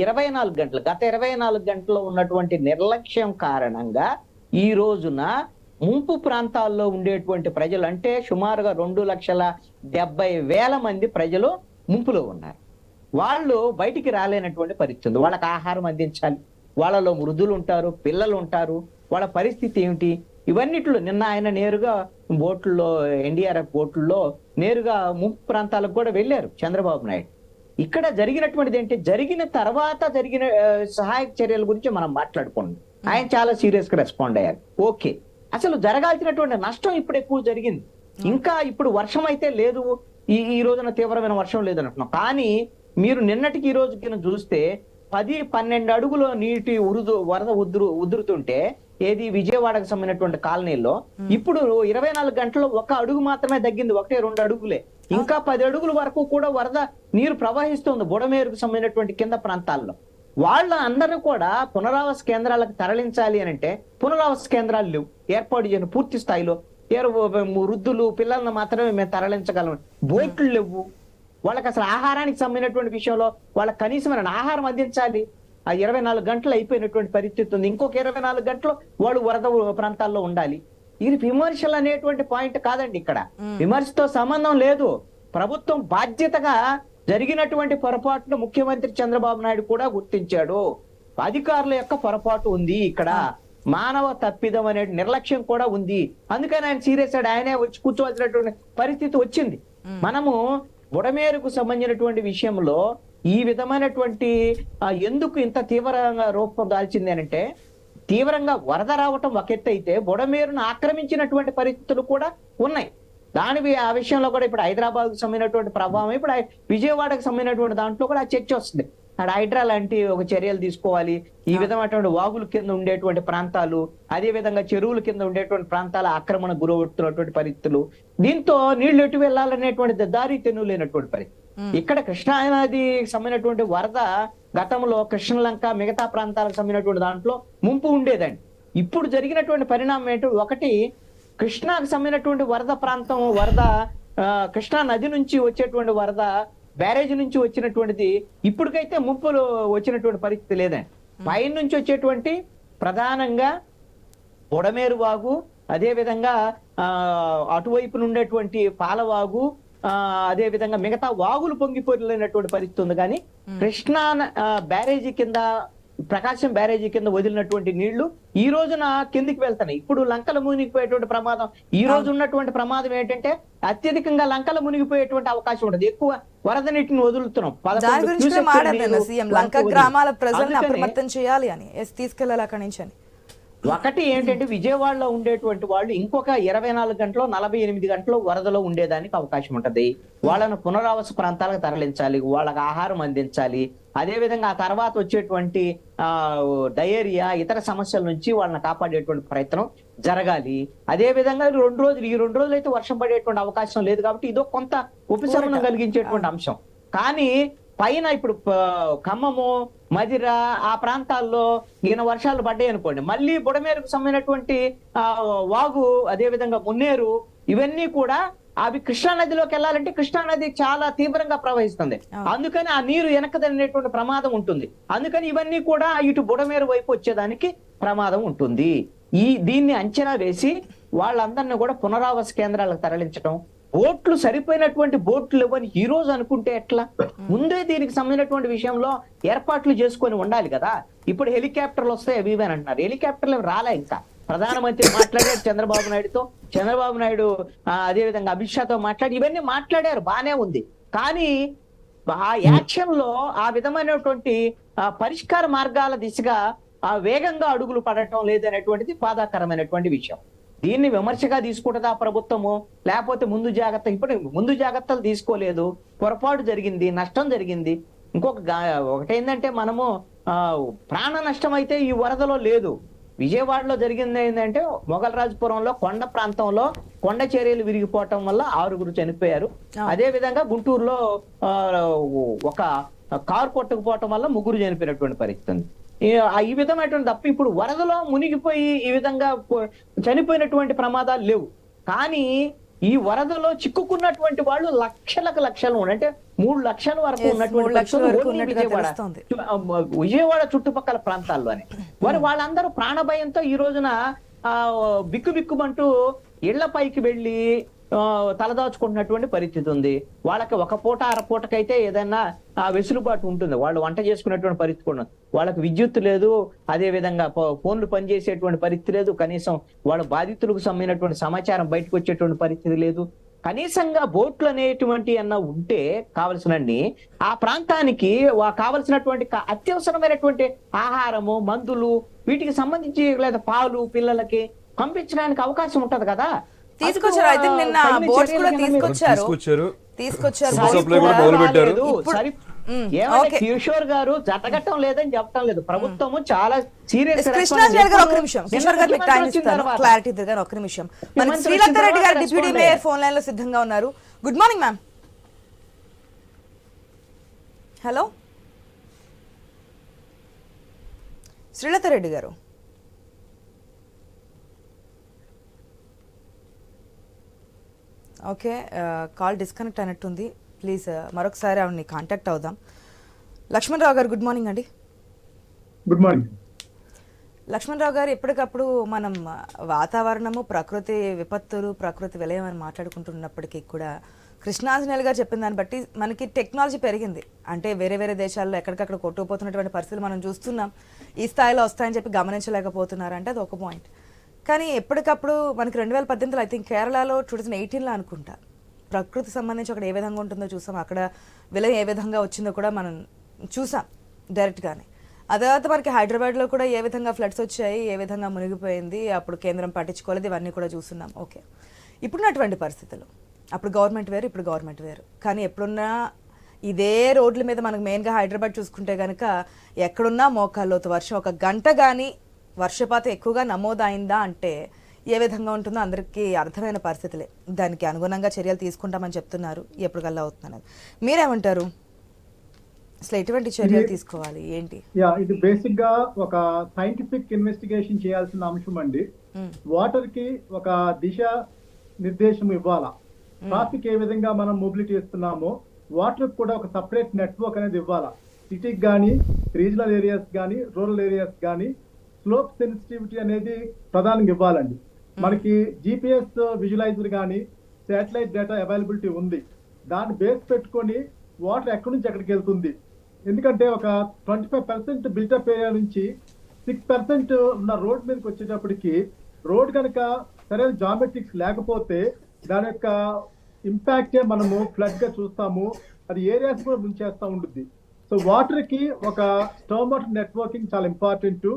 24 గంటలు గత 24 గంటల్లో ఉన్నటువంటి నిర్లక్ష్యం కారణంగా ఈ రోజున ముంపు ప్రాంతాల్లో ఉండేటువంటి ప్రజలు అంటే సుమారుగా 2,70,000 మంది ప్రజలు ముంపులో ఉన్నారు. వాళ్ళు బయటికి రాలేనటువంటి పరిస్థితి. వాళ్ళకి ఆహారం అందించాలి, వాళ్ళలో వృద్ధులు ఉంటారు, పిల్లలు ఉంటారు, వాళ్ళ పరిస్థితి ఏమిటి? ఇవన్నిట్లో నిన్న ఆయన నేరుగా బోట్లలో ఎన్డీఆర్ఎఫ్ బోట్లలో నేరుగా ముంపు ప్రాంతాలకు కూడా వెళ్ళారు చంద్రబాబు నాయుడు. ఇక్కడ జరిగినటువంటిది ఏంటి? జరిగిన తర్వాత జరిగిన సహాయక చర్యల గురించి మనం మాట్లాడుకోండి. ఆయన చాలా సీరియస్ గా రెస్పాండ్ అయ్యారు. ఓకే, అసలు జరగాల్సినటువంటి నష్టం ఇప్పుడు ఎక్కువ జరిగింది. ఇంకా ఇప్పుడు వర్షం అయితే లేదు, ఈ రోజున తీవ్రమైన వర్షం లేదనుకున్నాం. కానీ మీరు నిన్నటికి ఈ రోజు కింద చూస్తే 10-12 అడుగుల నీటి వరద ఉదురుతుంటే ఏది విజయవాడకు సంబంధించినటువంటి కాలనీల్లో ఇప్పుడు 24 గంటల్లో 1 అడుగు మాత్రమే తగ్గింది, 1-2 అడుగులే. ఇంకా 10 అడుగుల వరకు కూడా వరద నీరు ప్రవహిస్తుంది బుడమేరుకు సంబంధించినటువంటి కింద ప్రాంతాల్లో. వాళ్ళ అందరూ కూడా పునరావాస కేంద్రాలకు తరలించాలి అని అంటే పునరావాస కేంద్రాలు లేవు ఏర్పాటు చేయను పూర్తి స్థాయిలో. వృద్ధులు పిల్లలను మాత్రమే మేము తరలించగలం. బోట్లు లేవు. వాళ్ళకి అసలు ఆహారానికి సంబంధించినటువంటి విషయంలో వాళ్ళకి కనీసమైన ఆహారం అందించాలి. ఆ 24 గంటలు అయిపోయినటువంటి పరిస్థితి ఉంది. ఇంకొక 24 గంటలు వాళ్ళు వరద ప్రాంతాల్లో ఉండాలి. ఇది విమర్శలు అనేటువంటి పాయింట్ కాదండి. ఇక్కడ విమర్శతో సంబంధం లేదు. ప్రభుత్వం బాధ్యతగా జరిగినటువంటి పొరపాటును ముఖ్యమంత్రి చంద్రబాబు నాయుడు కూడా గుర్తించాడు. అధికారుల యొక్క పొరపాటు ఉంది, ఇక్కడ మానవ తప్పిదం అనే నిర్లక్ష్యం కూడా ఉంది. అందుకని ఆయన సీరియస్ అయ్యాడు. ఆయనే వచ్చి కూర్చోవలసినటువంటి పరిస్థితి వచ్చింది. మనము బుడమేరుకు సంబంధించినటువంటి విషయంలో ఈ విధమైనటువంటి ఎందుకు ఇంత తీవ్రంగా రూపం దాల్చింది అంటే, తీవ్రంగా వరద రావటం ఒక ఎత్తు అయితే బుడమేరును ఆక్రమించినటువంటి పరిస్థితులు కూడా ఉన్నాయి. ఆ విషయంలో కూడా ఇప్పుడు హైదరాబాద్ కు సంబంధించినటువంటి ప్రభావం, ఇప్పుడు విజయవాడకు సంబంధించినటువంటి దాంట్లో కూడా చర్చ వస్తుంది. అక్కడ హైడ్రా లాంటి ఒక చర్యలు తీసుకోవాలి. ఈ విధమైనటువంటి వాగుల కింద ఉండేటువంటి ప్రాంతాలు, అదే విధంగా చెరువుల కింద ఉండేటువంటి ప్రాంతాల ఆక్రమణ గురవుతున్నటువంటి పరిస్థితులు, దీంతో నీళ్లు ఎటు వెళ్లాలనేటువంటి దారి తెన్నులేనటువంటి పరిస్థితి. ఇక్కడ కృష్ణానదికి సంబంధించినటువంటి వరద గతంలో కృష్ణలంక మిగతా ప్రాంతాలకు సంబంధించినటువంటి దాంట్లో ముంపు ఉండేదండి. ఇప్పుడు జరిగినటువంటి పరిణామం ఏంటో, ఒకటి కృష్ణాకు సంబంధించినటువంటి వరద కృష్ణా నది నుంచి వచ్చేటువంటి వరద బ్యారేజ్ నుంచి వచ్చినటువంటిది ఇప్పటికైతే ముంపులో వచ్చినటువంటి పరిస్థితి లేదండి. పైన నుంచి వచ్చేటువంటి ప్రధానంగా బుడమేరు వాగు, అదే విధంగా అటువైపు ఉండేటువంటి పాలవాగు, అదే విధంగా మిగతా వాగులు పొంగిపోలేనటువంటి పరిస్థితి ఉంది. కానీ కృష్ణా బ్యారేజీ కింద ప్రకాశం బ్యారేజీ కింద వదిలినటువంటి నీళ్లు ఈ రోజున కిందికి వెళ్తున్నాయి. ఇప్పుడు లంకలు మునిగిపోయేటువంటి ప్రమాదం, ఈ రోజు ఉన్నటువంటి ప్రమాదం ఏంటంటే అత్యధికంగా లంకలు మునిగిపోయేటువంటి అవకాశం ఉండదు. ఎక్కువ వరద నీటిని వదులుతున్నాం. దాని గురించి కూడా మాట్లాడారు సీఎం, లంక గ్రామాల ప్రజల్ని అప్రమత్తం చేయాలి అని, తీసుకెళ్లాలి అక్కడి నుంచి అని. ఒకటి ఏంటంటే విజయవాడలో ఉండేటువంటి వాళ్ళు ఇంకొక 24 గంటలు 48 గంటలు వరదలో ఉండేదానికి అవకాశం ఉంటది. వాళ్ళను పునరావాస ప్రాంతాలకు తరలించాలి, వాళ్ళకి ఆహారం అందించాలి. అదే విధంగా ఆ తర్వాత వచ్చేటువంటి డయేరియా ఇతర సమస్యల నుంచి వాళ్ళని కాపాడేటువంటి ప్రయత్నం జరగాలి. అదే విధంగా ఈ 2 రోజులు అయితే వర్షం పడేటువంటి అవకాశం లేదు కాబట్టి ఇదో కొంత ఉపశమనం కలిగించేటువంటి అంశం. కానీ పైన ఇప్పుడు ఖమ్మము, మదిర ఆ ప్రాంతాల్లో ఈయన వర్షాలు పడ్డాయి అనుకోండి, మళ్ళీ బుడమేరుకు సంబంధించినటువంటి వాగు, అదే విధంగా మున్నేరు, ఇవన్నీ కూడా అవి కృష్ణా నదిలోకి వెళ్ళాలంటే కృష్ణా నది చాలా తీవ్రంగా ప్రవహిస్తుంది. అందుకని ఆ నీరు వెనకదనేటువంటి ప్రమాదం ఉంటుంది. అందుకని ఇవన్నీ కూడా ఇటు బుడమేరు వైపు వచ్చేదానికి ప్రమాదం ఉంటుంది. దీన్ని అంచనా వేసి వాళ్ళందరినీ కూడా పునరావాస కేంద్రాలకు తరలించడం, బోట్లు సరిపోయినటువంటి బోట్లు ఇవ్వని ఈ రోజు అనుకుంటే ఎట్లా? ముందే దీనికి సంబంధించినటువంటి విషయంలో ఏర్పాట్లు చేసుకొని ఉండాలి కదా. ఇప్పుడు హెలికాప్టర్లు వస్తాయి అవి ఇవని అంటున్నారు, హెలికాప్టర్లు రాలే. ఇంకా ప్రధానమంత్రి మాట్లాడారు చంద్రబాబు నాయుడుతో, చంద్రబాబు నాయుడు అదే విధంగా అమిత్ షాతో మాట్లాడి ఇవన్నీ మాట్లాడారు, బానే ఉంది. కానీ ఆ యాక్షన్ లో ఆ విధమైనటువంటి పరిష్కార మార్గాల దిశగా వేగంగా అడుగులు పడటం లేదనేటువంటిది బాధాకరమైనటువంటి విషయం. దీన్ని విమర్శగా తీసుకుంటుందా ప్రభుత్వము, లేకపోతే ముందు జాగ్రత్త? ఇప్పుడు ముందు జాగ్రత్తలు తీసుకోలేదు, పొరపాటు జరిగింది, నష్టం జరిగింది. ఒకటేంటంటే మనము ప్రాణ నష్టం అయితే ఈ వరదలో లేదు. విజయవాడలో జరిగింది ఏంటంటే మొగలరాజపురంలో కొండ ప్రాంతంలో కొండ చర్యలు విరిగిపోవటం వల్ల 6 చనిపోయారు. అదే విధంగా గుంటూరులో ఒక కారు కొట్టుకుపోవటం వల్ల 3 చనిపోయినటువంటి పరిస్థితి. ఈ విధమైనటువంటి తప్ప ఇప్పుడు వరదలో మునిగిపోయి ఈ విధంగా చనిపోయినటువంటి ప్రమాదాలు లేవు. కానీ ఈ వరదలో చిక్కుకున్నటువంటి వాళ్ళు లక్షలు అంటే 3 లక్షల వరకు ఉన్నటువంటి విజయవాడ చుట్టుపక్కల ప్రాంతాల్లోనే వాళ్ళందరూ ప్రాణభయంతో ఈ రోజున బిక్కుమంటూ ఇళ్ల పైకి వెళ్ళి తలదాచుకుంటున్నటువంటి పరిస్థితి ఉంది. వాళ్ళకి ఒక పూట అరపూటకైతే ఏదైనా వెసులుబాటు ఉంటుంది, వాళ్ళు వంట చేసుకునేటువంటి పరిస్థితి కూడా. వాళ్ళకి విద్యుత్ లేదు, అదే విధంగా ఫోన్లు పనిచేసేటువంటి పరిస్థితి లేదు, కనీసం వాళ్ళ బాధితులకు సంబంధించినటువంటి సమాచారం బయటకు వచ్చేటువంటి పరిస్థితి లేదు. కనీసంగా బోట్లు అనేటువంటి అన్న ఉంటే కావలసినన్ని ఆ ప్రాంతానికి కావలసినటువంటి అత్యవసరమైనటువంటి ఆహారము, మందులు, వీటికి సంబంధించి లేదా పాలు పిల్లలకి పంపించడానికి అవకాశం ఉంటది కదా. తీసుకొచ్చారు. ఐ థింక్ నిన్న బోట్స్ కూడా తీసుకొచ్చారు. కిషోర్ గారు జతగట్టం లేదని చెప్పడం లేదు, ప్రభుత్వము చాలా సీరియస్. కృష్ణాంజలి గారు ఒక నిమిషం, కిషోర్ గారు మీకు టైం ఇస్తాను, క్లారిటీ ఇద్దరు ఒక నిమిషం. మరి శ్రీలత రెడ్డి గారు డిప్యూటీ మేయర్ ఫోన్ లైన్ లో సిద్ధంగా ఉన్నారు. Good morning ma'am. Hello Srilatha Reddy గారు. ఓకే, కాల్ డిస్కనెక్ట్ అయినట్టుంది. ప్లీజ్ మరొకసారి ఆవిడని కాంటాక్ట్ అవుదాం. లక్ష్మణ్ రావు గారు గుడ్ మార్నింగ్ అండి. Good morning. లక్ష్మణ్ రావు గారు, ఎప్పటికప్పుడు మనం వాతావరణము, ప్రకృతి విపత్తులు, ప్రకృతి విలయం అని మాట్లాడుకుంటున్నప్పటికీ కూడా కృష్ణాంజనేయులు గారు చెప్పిన దాన్ని బట్టి మనకి టెక్నాలజీ పెరిగింది. అంటే వేరే దేశాల్లో ఎక్కడికక్కడ కొట్టుకుపోతున్నటువంటి పరిస్థితులు మనం చూస్తున్నాం. ఈ స్థాయిలో వస్తాయని చెప్పి గమనించలేకపోతున్నారు అంటే అది ఒక పాయింట్. కానీ ఎప్పటికప్పుడు మనకి 2018లో ఐ థింక్ కేరళలో 2018లో అనుకుంటా ప్రకృతి సంబంధించి అక్కడ ఏ విధంగా ఉంటుందో చూసాం. అక్కడ విలయం ఏ విధంగా వచ్చిందో కూడా మనం చూసాం డైరెక్ట్గానే. ఆ తర్వాత మనకి హైదరాబాద్లో కూడా ఏ విధంగా ఫ్లడ్స్ వచ్చాయి, ఏ విధంగా మునిగిపోయింది, అప్పుడు కేంద్రం పట్టించుకోలేదు, ఇవన్నీ కూడా చూస్తున్నాం. ఓకే, ఇప్పుడున్నటువంటి పరిస్థితులు, అప్పుడు గవర్నమెంట్ వేరు, ఇప్పుడు గవర్నమెంట్ వేరు. కానీ ఎప్పుడున్నా ఇదే రోడ్ల మీద మనకు మెయిన్గా హైదరాబాద్ చూసుకుంటే కనుక ఎక్కడున్నా మోకాల్లోతు వర్షం. ఒక గంట కానీ వర్షపాతం ఎక్కువగా నమోదైందా అంటే ఏ విధంగా ఉంటుందో అందరికీ అర్థమైన పరిస్థితులే. దానికి అనుగుణంగా చర్యలు తీసుకుంటామని చెప్తున్నారు. ఎప్పటికల్లా అవుతున్నది, మీరేమంటారు? అసలు ఎటువంటి చర్యలు తీసుకోవాలి ఏంటి? ఇది బేసిక్ గా ఒక సైంటిఫిక్ ఇన్వెస్టిగేషన్ చేయాల్సిన అంశం అండి. వాటర్ కి ఒక దిశ నిర్దేశం ఇవ్వాలా. ట్రాఫిక్ ఏ విధంగా మనం మొబిలిటీ ఇస్తున్నామో వాటర్ కూడా ఒక సపరేట్ నెట్వర్క్ అనేది ఇవ్వాలా. సిటీకి కానీ, రీజనల్ ఏరియాస్ కానీ, రూరల్ ఏరియాస్ కానీ స్లోప్ సెన్సిటివిటీ అనేది ప్రధానంగా ఇవ్వాలండి. మనకి జిపిఎస్ విజువలైజర్ కానీ శాటిలైట్ డేటా అవైలబిలిటీ ఉంది. దాన్ని బేస్ పెట్టుకొని వాటర్ ఎక్కడి నుంచి ఎక్కడికి వెళ్తుంది, ఎందుకంటే ఒక 25% బిల్టప్ ఏరియా నుంచి 6% ఉన్న రోడ్ మీదకి వచ్చేటప్పటికి రోడ్ కనుక సరైన జామెట్రిక్స్ లేకపోతే దాని యొక్క ఇంపాక్టే మనము ఫ్లడ్ గా చూస్తాము. అది ఏరియాస్ కూడా ముంచేస్తా ఉంటుంది. సో వాటర్ కి ఒక స్టోమ్ వాటర్ నెట్వర్కింగ్ చాలా ఇంపార్టెంట్.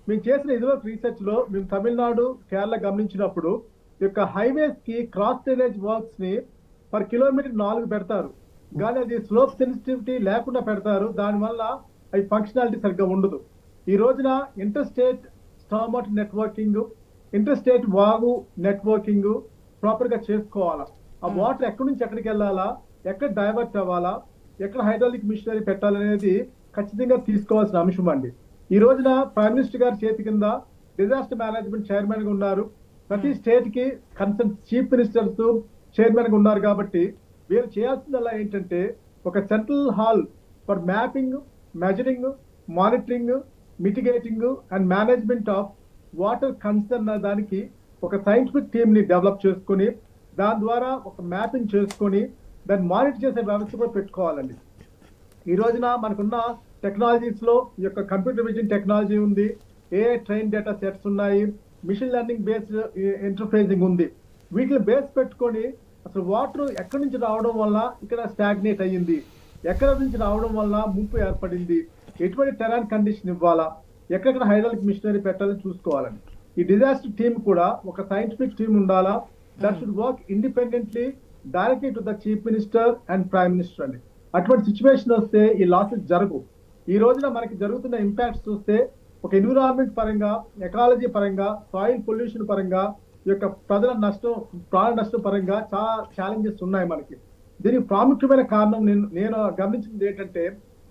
మేము చేసిన ఇదివరకు రీసెర్చ్ లో మేము తమిళనాడు, కేరళ గమనించినప్పుడు ఈ యొక్క హైవేస్ కి క్రాస్ డ్రైనేజ్ వర్క్స్ ని పర్ కిలోమీటర్ 4 పెడతారు, కానీ అది స్లోప్ సెన్సిటివిటీ లేకుండా పెడతారు. దానివల్ల అవి ఫంక్షనాలిటీ సరిగ్గా ఉండదు. ఈ రోజున inter state storm water networking, inter state వాగు నెట్వర్కింగ్ ప్రాపర్ గా చేసుకోవాలా. ఆ వాటర్ ఎక్కడి నుంచి ఎక్కడికి వెళ్ళాలా, ఎక్కడ డైవర్ట్ అవ్వాలా, ఎక్కడ హైడ్రాలిక్ మిషనరీ పెట్టాలనేది ఖచ్చితంగా తీసుకోవాల్సిన అంశం అండి. ఈ రోజున ప్రైమ్ మినిస్టర్ గారి చేతి కింద డిజాస్టర్ మేనేజ్మెంట్ చైర్మన్ గా ఉన్నారు. ప్రతి స్టేట్ కి కన్సర్న్ చీఫ్ మినిస్టర్స్ చైర్మన్ గా ఉన్నారు. కాబట్టి వీరు చేయాల్సిందల్లా ఏంటంటే ఒక central hall for mapping, measuring, monitoring, mitigating and management of water concern దానికి ఒక సైంటిఫిక్ టీమ్ ని డెవలప్ చేసుకొని దాని ద్వారా ఒక మ్యాపింగ్ చేసుకొని దాన్ని మానిటర్ చేసే వ్యవస్థ కూడా పెట్టుకోవాలండి. ఈ రోజున మనకున్న టెక్నాలజీస్ లో ఈ యొక్క కంప్యూటర్ విజన్ టెక్నాలజీ ఉంది, ఏఐ ట్రైన్ డేటా సెట్స్ ఉన్నాయి, మిషన్ లెర్నింగ్ బేస్డ్ ఇంటర్ఫేసింగ్ ఉంది. వీటిని బేస్ పెట్టుకొని అసలు వాటర్ ఎక్కడి నుంచి రావడం వల్ల ఇక్కడ స్టాగ్నేట్ అయ్యింది, ఎక్కడ నుంచి రావడం వల్ల ముంపు ఏర్పడింది, ఎటువంటి టెరాన్ కండిషన్ ఇవ్వాలా, ఎక్కడెక్కడ హైడ్రాలిక్ మిషనరీ పెట్టాలని చూసుకోవాలండి. ఈ డిజాస్టర్ టీమ్ కూడా ఒక సైంటిఫిక్ టీమ్ ఉండాలా. That should work independently directly to the chief minister and prime minister అండి. అటువంటి సిచ్యువేషన్ వస్తే ఈ లాసెస్ జరగవు. ఈ రోజున మనకి జరుగుతున్న ఇంపాక్ట్స్ చూస్తే ఒక ఎన్విరాన్మెంట్ పరంగా, ఎకాలజీ పరంగా, సాయిల్ పొల్యూషన్ పరంగా, ఈ యొక్క ప్రజల నష్టం, ప్రాణ నష్టం పరంగా చాలా ఛాలెంజెస్ ఉన్నాయి మనకి. దీనికి ప్రాముఖ్యమైన కారణం నేను గమనించింది ఏంటంటే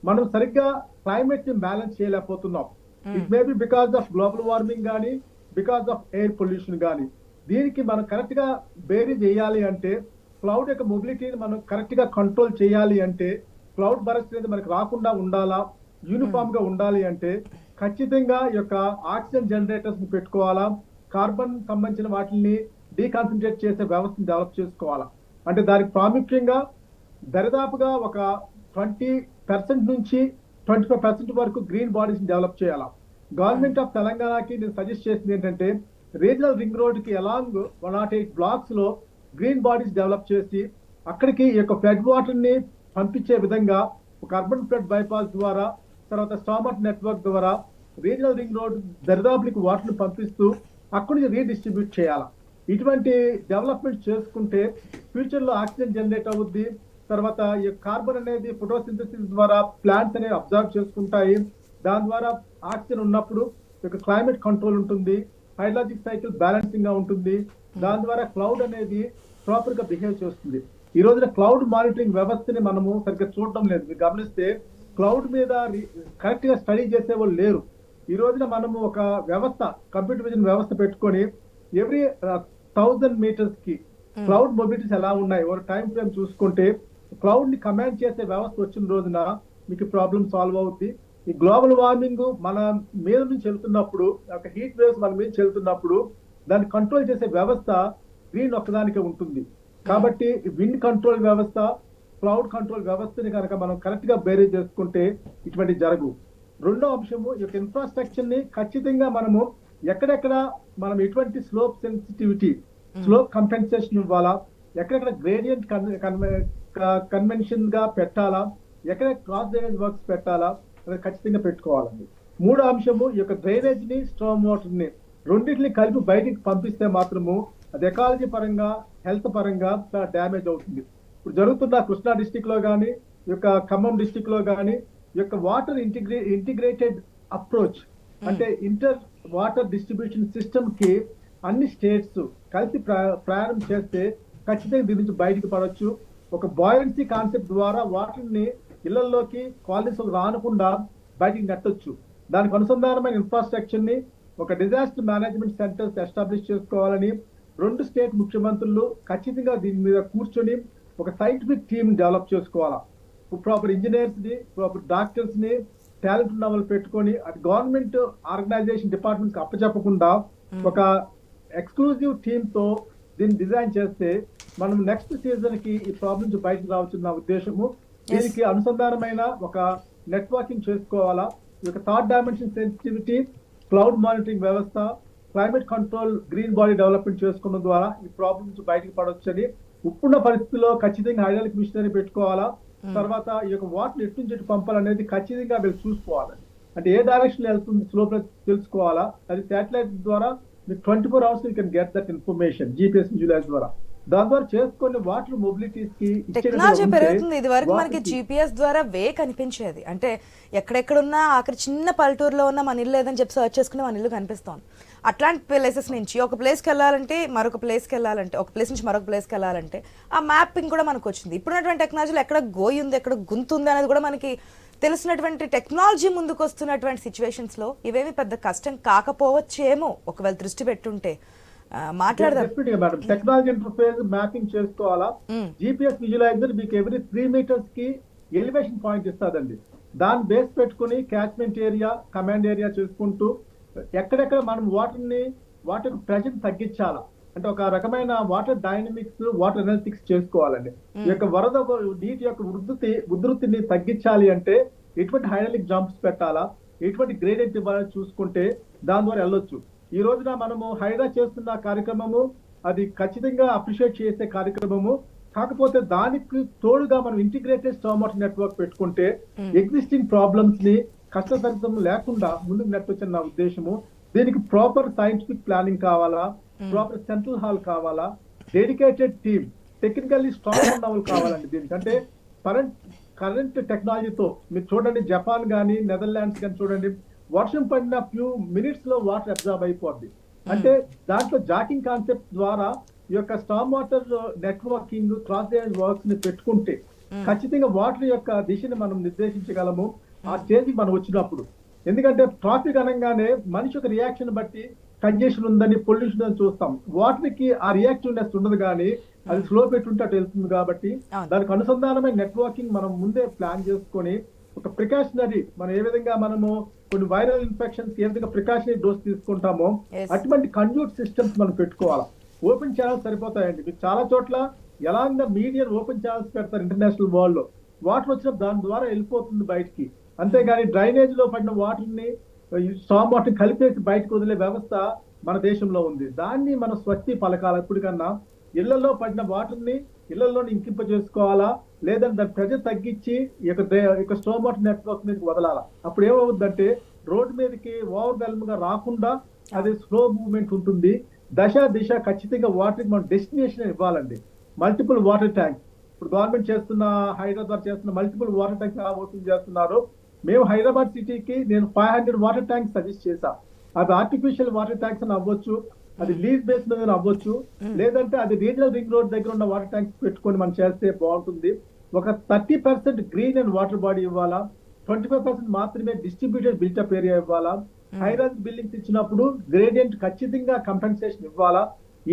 మనం సరిగ్గా క్లైమేట్ ని బ్యాలెన్స్ చేయలేకపోతున్నాం. It may be because of global warming కానీ, బికాస్ ఆఫ్ ఎయిర్ పొల్యూషన్ కానీ. దీనికి మనం కరెక్ట్ గా బేరీ చేయాలి అంటే, క్లౌడ్ యొక్క మొబిలిటీని మనం కరెక్ట్ గా కంట్రోల్ చేయాలి అంటే, క్లౌడ్ బరస్ట్ అనేది మనకు రాకుండా ఉండాలా, యూనిఫామ్ గా ఉండాలి అంటే ఖచ్చితంగా ఈ యొక్క ఆక్సిజన్ జనరేటర్స్ ని పెట్టుకోవాలా, కార్బన్ సంబంధించిన వాటిని డీకాన్సన్ట్రేట్ చేసే వ్యవస్థను డెవలప్ చేసుకోవాలా. అంటే దానికి ప్రాముఖ్యంగా దరిదాపుగా ఒక 20% నుంచి 25% వరకు గ్రీన్ బాడీస్ ని డెవలప్ చేయాలా. గవర్నమెంట్ ఆఫ్ తెలంగాణకి నేను సజెస్ట్ చేసింది ఏంటంటే రీజనల్ రింగ్ రోడ్ కి అలాంగ్ 108 బ్లాక్స్ లో గ్రీన్ బాడీస్ డెవలప్ చేసి అక్కడికి ఈ యొక్క ఫ్లడ్ వాటర్ ని పంపించే విధంగా ఒక అర్బన్ ఫ్లడ్ బైపాస్ ద్వారా, తర్వాత స్టామర్ నెట్వర్క్ ద్వారా రీజనల్ రింగ్ రోడ్ దరిదాపులకి వాటర్ ని పంపిస్తూ అక్కడి నుంచి రీడిస్ట్రిబ్యూట్ చేయాలి. ఇటువంటి డెవలప్మెంట్ చేసుకుంటే ఫ్యూచర్ లో ఆక్సిజన్ జనరేట్ అవుద్ది. తర్వాత ఈ కార్బన్ అనేది ఫోటోసింథసిస్ ద్వారా ప్లాంట్స్ అనేవి అబ్జర్వ్ చేసుకుంటాయి. దాని ద్వారా ఆక్సిజన్ ఉన్నప్పుడు క్లైమేట్ కంట్రోల్ ఉంటుంది, హైడ్రాలజిక్ సైకిల్ బ్యాలెన్సింగ్ గా ఉంటుంది. దాని ద్వారా క్లౌడ్ అనేది ప్రాపర్ గా బిహేవ్ చేస్తుంది. ఈ రోజున క్లౌడ్ మానిటరింగ్ వ్యవస్థని మనము సరిగ్గా చూడడం లేదు. మీరు గమనిస్తే క్లౌడ్ మీద కరెక్ట్ గా స్టడీ చేసే వాళ్ళు లేరు. ఈ రోజున మనము ఒక వ్యవస్థ, కంప్యూటర్ విజన్ వ్యవస్థ పెట్టుకొని ఎవ్రీ 1000 meters కి క్లౌడ్ మొబిలిటీస్ ఎలా ఉన్నాయి ఒక టైం ఫ్రేమ్ చూసుకుంటే క్లౌడ్ ని కమాండ్ చేసే వ్యవస్థ వచ్చిన రోజున మీకు ప్రాబ్లం సాల్వ్ అవుద్ది. ఈ గ్లోబల్ వార్మింగ్ మన మీద నుంచి వెళ్తున్నప్పుడు, ఒక హీట్ వేవ్స్ మన మీద వెళ్తున్నప్పుడు దాన్ని కంట్రోల్ చేసే వ్యవస్థ గ్రీన్ ఒక్కదానికే ఉంటుంది. కాబట్టి విండ్ కంట్రోల్ వ్యవస్థ, క్లౌడ్ కంట్రోల్ వ్యవస్థని కనుక మనం కరెక్ట్ గా బేరేజ్ చేసుకుంటే ఇటువంటి జరగు. రెండో అంశము ఈ యొక్క ఇన్ఫ్రాస్ట్రక్చర్ ని ఖచ్చితంగా మనము ఎక్కడెక్కడ మనం ఎటువంటి స్లోప్ సెన్సిటివిటీ, స్లోప్ కంపెన్సేషన్ ఇవ్వాలా, ఎక్కడెక్కడ గ్రేడియంట్ కన్వెన్షన్ గా పెట్టాలా, ఎక్కడ క్రాస్ డ్రైనేజ్ వర్క్స్ పెట్టాలా, అది ఖచ్చితంగా పెట్టుకోవాలండి. మూడో అంశము ఈ యొక్క డ్రైనేజ్ ని, స్టామ్ వాటర్ ని రెండింటిని కలిపి బయటికి పంపిస్తే మాత్రము అది ఎకాలజీ పరంగా, హెల్త్ పరంగా డ్యామేజ్ అవుతుంది. ఇప్పుడు జరుగుతున్న కృష్ణా డిస్టిక్ లో కానీ, ఈ యొక్క ఖమ్మం డిస్టిక్ లో కానీ ఈ యొక్క వాటర్ ఇంటిగ్రేటెడ్ అప్రోచ్ అంటే ఇంటర్ వాటర్ డిస్ట్రిబ్యూషన్ సిస్టమ్ కి అన్ని స్టేట్స్ కలిసి ప్రయాణం చేస్తే ఖచ్చితంగా దీని నుంచి బయటకు పడవచ్చు. ఒక బాయిలెన్సీ కాన్సెప్ట్ ద్వారా వాటర్ ని ఇళ్లలోకి, కాలనీస్ రానకుండా బయటికి నెట్టొచ్చు. దానికి అనుసంధానమైన ఇన్ఫ్రాస్ట్రక్చర్ ని ఒక డిజాస్టర్ మేనేజ్మెంట్ సెంటర్స్ ఎస్టాబ్లిష్ చేసుకోవాలని 2 స్టేట్ ముఖ్యమంత్రులు ఖచ్చితంగా దీని మీద కూర్చొని ఒక సైంటిఫిక్ టీమ్ డెవలప్ చేసుకోవాలా. ప్రాపర్ ఇంజనీర్స్ ని, ప్రాపర్ డాక్టర్స్ ని, టాలెంట్ ఉన్న వాళ్ళు పెట్టుకొని అది గవర్నమెంట్ ఆర్గనైజేషన్ డిపార్ట్మెంట్స్ అప్పచెప్పకుండా ఒక ఎక్స్క్లూజివ్ టీమ్ తో దీన్ని డిజైన్ చేస్తే మనం నెక్స్ట్ సీజన్ కి ఈ ప్రాబ్లమ్ నుంచి బయటకు రావచ్చు నా ఉద్దేశము. దీనికి అనుసంధానమైన ఒక నెట్వర్కింగ్ చేసుకోవాలా. ఈ యొక్క third dimension sensitivity, cloud monitoring వ్యవస్థ, climate control, green body development చేసుకోవడం ద్వారా ఈ ప్రాబ్లమ్ నుంచి బయటకు పడవచ్చని, ఇప్పుడున్న పరిస్థితుల్లో ఖచ్చితంగా హైడ్రాలిక్ మిషనరీ పెట్టుకోవాలా. తర్వాత ఈ యొక్క వాటర్ ఎటు నుంచి ఎటు పంపాలనేది ఖచ్చితంగా వీళ్ళు చూసుకోవాలి. అంటే ఏ డైరెక్షన్ వెళ్తుంది స్లోప్ తెలుసుకోవాలా. అది శాటిలైట్ ద్వారా మీకు 24 hours you can get that information GPS visualise ద్వారా. దాని ద్వారా చేసుకుని వాటర్ మొబిలిటీస్ కి టెక్నాలజీ పెరుగుతుంది. ఇది వరకు మనకి జీపీఎస్ ద్వారా వే కనిపించేది, అంటే ఎక్కడెక్కడున్నా ఆఖరి చిన్న పల్లెటూరులో ఉన్న మన ఇల్లు లేదని చెప్పి సర్చ్ చేసుకుని మన ఇల్లు కనిపిస్తాం. అట్లాంటి ప్లేసెస్ నుంచి ఒక ప్లేస్కి వెళ్ళాలంటే మరొక ప్లేస్కి వెళ్ళాలంటే, ఒక ప్లేస్ నుంచి మరొక ప్లేస్కి వెళ్ళాలంటే ఆ మ్యాపింగ్ కూడా మనకు వచ్చింది. ఇప్పుడున్నటువంటి టెక్నాలజీలో ఎక్కడ గోయి ఉంది, ఎక్కడ గుంత ఉంది అనేది కూడా మనకి తెలిసినటువంటి టెక్నాలజీ ముందుకు వస్తున్నటువంటి సిచ్యువేషన్స్లో ఇవేమి పెద్ద కష్టం కాకపోవచ్చేమో ఒకవేళ దృష్టి పెట్టుంటే. మాట్లాడదాం. టెక్నాలజీ ఇంటర్ఫేస్ మ్యాపింగ్ చేసుకోవాలా. జీపీఎస్ విజువలైజర్ మీకు ఎవ్రీ 3 meters కి ఎలివేషన్ పాయింట్ ఇస్తుందండి. దాన్ని బేస్ పెట్టుకుని క్యాచ్మెంట్ ఏరియా, కమాండ్ ఏరియా చేసుకుంటూ ఎక్కడెక్కడ మనం వాటర్ ప్రెషర్ తగ్గించాలా అంటే ఒక రకమైన వాటర్ డైనమిక్స్, వాటర్ ఎనలిటిక్స్ చేసుకోవాలండి. ఈ యొక్క వరద నీటి యొక్క ఉధృతిని తగ్గించాలి అంటే ఎటువంటి హైడ్రాలిక్ జంప్స్ పెట్టాలా, ఎటువంటి గ్రేడియంట్ ఇవ్వాలని చూసుకుంటే దాని ద్వారా వెళ్ళొచ్చు. ఈ రోజున మనము హైడ్రా చేస్తున్న కార్యక్రమము అది ఖచ్చితంగా అప్రిషియేట్ చేసే కార్యక్రమము. కాకపోతే దానికి తోడుగా మనం ఇంటిగ్రేటెడ్ స్టార్మ్ వాటర్ నెట్వర్క్ పెట్టుకుంటే ఎగ్జిస్టింగ్ ప్రాబ్లమ్స్ ని కష్టతరితం లేకుండా ముందుకు నెట్టొచ్చని నా ఉద్దేశము. దీనికి ప్రాపర్ సైంటిఫిక్ ప్లానింగ్ కావాలా, ప్రాపర్ సెంట్రల్ హాల్ కావాలా, డెడికేటెడ్ టీమ్, టెక్నికల్లీ స్ట్రాంగ్ ఉన్న వాళ్ళు కావాలండి. దీనికంటే కరెంట్ టెక్నాలజీతో మీరు చూడండి, జపాన్ కానీ నెదర్లాండ్స్ కానీ చూడండి, వర్షం పడిన ఫ్యూ మినిట్స్ లో వాటర్ అబ్జర్వ్ అయిపోద్ది. అంటే దాంట్లో జాకింగ్ కాన్సెప్ట్ ద్వారా ఈ యొక్క Storm water networking, cross drainage works ని పెట్టుకుంటే ఖచ్చితంగా వాటర్ యొక్క దిశని మనం నిర్దేశించగలము ఆ స్టేజ్కి మనం వచ్చినప్పుడు. ఎందుకంటే ట్రాఫిక్ అనగానే మనిషి యొక్క రియాక్షన్ బట్టి కంజెషన్ ఉందని, పొల్యూషన్ అని చూస్తాం. వాటర్ కి ఆ రియాక్టివ్నెస్ ఉండదు కానీ అది స్లో పెట్టుంటే అటు వెళ్తుంది. కాబట్టి దానికి అనుసంధానమైన నెట్వర్కింగ్ మనం ముందే ప్లాన్ చేసుకొని ఒక ప్రికాషనరీ, మనం ఏ విధంగా మనము కొన్ని వైరల్ ఇన్ఫెక్షన్స్ ఏ విధంగా ప్రికాషనరీ డోస్ తీసుకుంటామో అటువంటి కండ్యూట్ సిస్టమ్స్ మనం పెట్టుకోవాలి. ఓపెన్ ఛానల్స్ సరిపోతాయండి. మీకు చాలా చోట్ల ఎలాంటి మీడియం ఓపెన్ ఛానల్స్ పెడతారు ఇంటర్నేషనల్ వరల్డ్ లో. వాటర్ వచ్చినప్పుడు దాని ద్వారా వెళ్ళిపోతుంది బయటికి. అంతేగాని డ్రైనేజ్ లో పడిన వాటర్ ని స్టార్మ్ వాటర్ కలిపేసి బయటకు వదిలే వ్యవస్థ మన దేశంలో ఉంది. దాన్ని మనం స్వస్తి పలకాలి. ఎప్పటికన్నా ఇళ్లలో పడిన వాటర్ ని ఇళ్లలో ఇంకింప చేసుకోవాలా, లేదంటే దాని ప్రెజర్ తగ్గించి ఈ యొక్క స్టార్మ్ వాటర్ నెట్వర్క్ మీదకి వదలాలా. అప్పుడు ఏమవుతుందంటే రోడ్డు మీదకి ఓవర్వెల్మ్ గా రాకుండా అది స్లో మూవ్మెంట్ ఉంటుంది. దిశ ఖచ్చితంగా వాటర్ మనం డెస్టినేషన్ ఇవ్వాలండి. మల్టిపుల్ వాటర్ ట్యాంక్స్ ఇప్పుడు గవర్నమెంట్ చేస్తున్న, హైదరాబాద్ చేస్తున్న మల్టిపుల్ వాటర్ ట్యాంక్స్ ఎలా ఓపెన్ చేస్తున్నారు. మేము హైదరాబాద్ సిటీకి నేను 500 వాటర్ ట్యాంక్స్ సజెస్ట్ చేశా. అది ఆర్టిఫిషియల్ వాటర్ ట్యాంక్స్ అని అవ్వచ్చు, అది లీజ్ బేస్ మీద అవ్వచ్చు, లేదంటే అది రీజనల్ రింగ్ రోడ్ దగ్గర ఉన్న వాటర్ ట్యాంక్స్ పెట్టుకొని మనం చేస్తే బాగుంటుంది. ఒక 30% గ్రీన్ అండ్ వాటర్ బాడీ ఇవ్వాలా, 25% మాత్రమే డిస్ట్రిబ్యూటెడ్ బిల్టప్ ఏరియా ఇవ్వాలా. హైరైజ్ బిల్డింగ్స్ ఇచ్చినప్పుడు గ్రేడియంట్ ఖచ్చితంగా కంపెన్సేషన్ ఇవ్వాలా.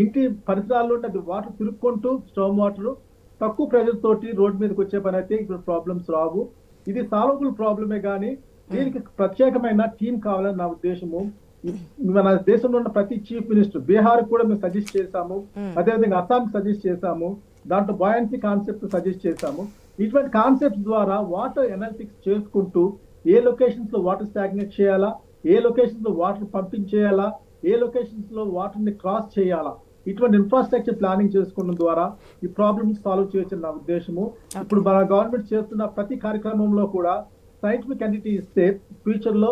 ఇంటి పరిసరాల్లో అది వాటర్ తిరుక్కుంటూ స్టార్మ్ వాటర్ తక్కువ ప్రెజర్ తోటి రోడ్ మీదకి వచ్చే పని అయితే ఇప్పుడు ప్రాబ్లమ్స్ రావు. ఇది సాల్వబుల్ ప్రాబ్లమే కానీ దీనికి ప్రత్యేకమైన టీం కావాలని నా ఉద్దేశము. మన దేశంలో ఉన్న ప్రతి చీఫ్ మినిస్టర్, బీహార్ కూడా మేము సజెస్ట్ చేశాము, అదేవిధంగా అస్సాం సజెస్ట్ చేశాము, దాంట్లో బాయన్సీ కాన్సెప్ట్ సజెస్ట్ చేశాము. ఇటువంటి కాన్సెప్ట్ ద్వారా వాటర్ ఎనలిటిక్స్ చేసుకుంటూ ఏ లొకేషన్స్ లో వాటర్ స్టాగ్నేట్ చేయాలా, ఏ లొకేషన్స్ లో వాటర్ పంపించేయాలా, ఏ లొకేషన్స్ లో వాటర్ ని క్రాస్ చేయాలా, ఇటువంటి ఇన్ఫ్రాస్ట్రక్చర్ ప్లానింగ్ చేసుకోవడం ద్వారా ఈ ప్రాబ్లమ్స్ సాల్వ్ చేయొచ్చని నా ఉద్దేశము. ఇప్పుడు మన గవర్నమెంట్ చేస్తున్న ప్రతి కార్యక్రమంలో కూడా సైంటిఫిక్ ఎంటిటీ ఇస్తే ఫ్యూచర్ లో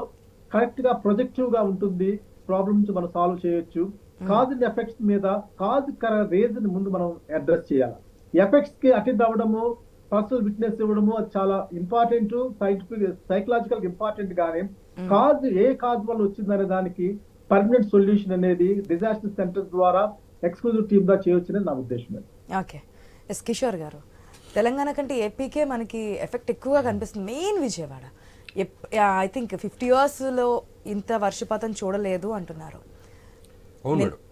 కరెక్ట్ గా ప్రొజెక్టివ్ గా ఉంటుంది. ప్రాబ్లమ్స్ మనం సాల్వ్ చేయొచ్చు. కాజ్ అండ్ ఎఫెక్ట్స్ మీద కాజ్ రీజన్ ముందు మనం అడ్రస్ చేయాలి. ఎఫెక్ట్స్ కి అటెండ్ అవ్వడము, పర్సనల్ విట్నెస్ ఇవ్వడము అది చాలా ఇంపార్టెంట్, సైంటిఫిక్ సైకలాజికల్ ఇంపార్టెంట్. కానీ కాజ్ ఏ కాజ్ వల్ల వచ్చిందనే దానికి పర్మనెంట్ సొల్యూషన్ అనేది డిజాస్టర్ సెంటర్స్ ద్వారా ఎక్స్క్లూజివ్ టీమ్ గా చేయొచ్చని నా ఉద్దేశం. ఓకే, ఎస్ కిషోర్ గారు, తెలంగాణ కంటే ఏపీకే మనకి ఎఫెక్ట్ ఎక్కువగా కనిపిస్తుంది. Main Vijayawada I think 50 years ఇంత వర్షపాతం చూడలేదు అంటున్నారు.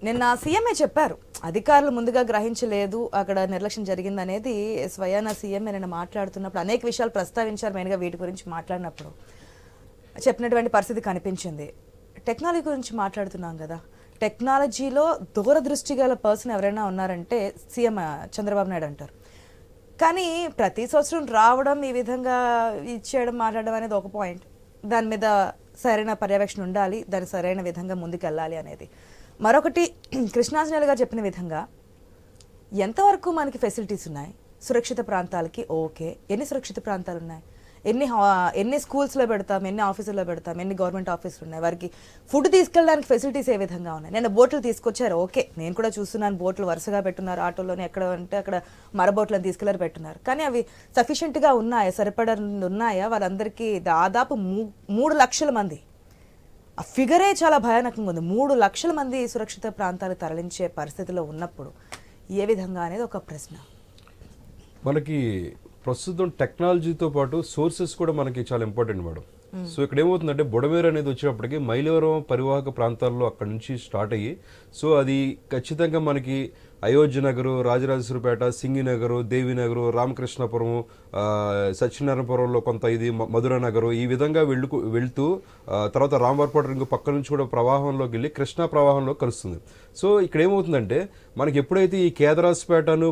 నిన్న సీఎంఏ చెప్పారు, అధికారులు ముందుగా గ్రహించలేదు, అక్కడ నిర్లక్ష్యం జరిగింది అనేది. స్వయాన సీఎంఏ నిన్న మాట్లాడుతున్నప్పుడు అనేక విషయాలు ప్రస్తావించారు. మెయిన్గా వీటి గురించి మాట్లాడినప్పుడు చెప్పినటువంటి పరిస్థితి కనిపించింది. టెక్నాలజీ గురించి మాట్లాడుతున్నాం కదా, టెక్నాలజీలో దూరదృష్టి గల పర్సన్ ఎవరైనా ఉన్నారంటే సీఎం చంద్రబాబు నాయుడు అంటారు. కానీ ప్రతి సంవత్సరం రావడం ఈ విధంగా ఇచ్చేయడం మాట్లాడడం అనేది ఒక పాయింట్, దాని మీద సరైన పర్యవేక్షణ ఉండాలి, దాని సరైన విధంగా ముందుకెళ్ళాలి అనేది మరొకటి. కృష్ణాంజనేయులు గారు చెప్పిన విధంగా ఎంతవరకు మనకి ఫెసిలిటీస్ ఉన్నాయి సురక్షిత ప్రాంతాలకి? ఓకే, ఎన్ని సురక్షిత ప్రాంతాలు ఉన్నాయి, ఎన్ని స్కూల్స్లో పెడతాం, ఎన్ని ఆఫీసుల్లో పెడతాం, ఎన్ని గవర్నమెంట్ ఆఫీసులు ఉన్నాయి, వారికి ఫుడ్ తీసుకెళ్ళడానికి ఫెసిలిటీస్ ఏ విధంగా ఉన్నాయి? నేను బోట్లు తీసుకొచ్చారు, ఓకే, నేను కూడా చూస్తున్నాను, బోట్లు వరుసగా పెట్టున్నారు, ఆటోలోనే ఎక్కడ అంటే అక్కడ మరబోట్లను తీసుకెళ్ళి పెట్టున్నారు. కానీ అవి సఫిషియెంట్గా ఉన్నాయా, సరిపడా ఉన్నాయా? వాళ్ళందరికీ దాదాపు 3 లక్షల మంది, ఆ ఫిగరే చాలా భయానకంగా ఉంది. 3 లక్షల మంది సురక్షిత ప్రాంతాలు తరలించే పరిస్థితిలో ఉన్నప్పుడు ఏ విధంగా అనేది ఒక ప్రశ్న. మనకి ప్రస్తుతం టెక్నాలజీతో పాటు సోర్సెస్ కూడా మనకి చాలా ఇంపార్టెంట్ మేడం. సో ఇక్కడ ఏమవుతుందంటే బుడమేరు అనేది వచ్చినప్పటికీ మైలవరం పరివాహక ప్రాంతాల్లో అక్కడ నుంచి స్టార్ట్ అయ్యి, సో అది ఖచ్చితంగా మనకి అయోధ్య నగరు, రాజరాజేశ్వరపేట, సింగినగరు, దేవినగరు, రామకృష్ణపురం, సత్యనారాయణపురంలో కొంత ఇది మధుర నగరు, ఈ విధంగా వెళ్తూ తర్వాత రామవరపేట రింగు పక్క నుంచి కూడా ప్రవాహంలోకి వెళ్ళి కృష్ణా ప్రవాహంలో కలుస్తుంది. సో ఇక్కడ ఏమవుతుందంటే మనకి ఎప్పుడైతే ఈ కేదరాజపేటను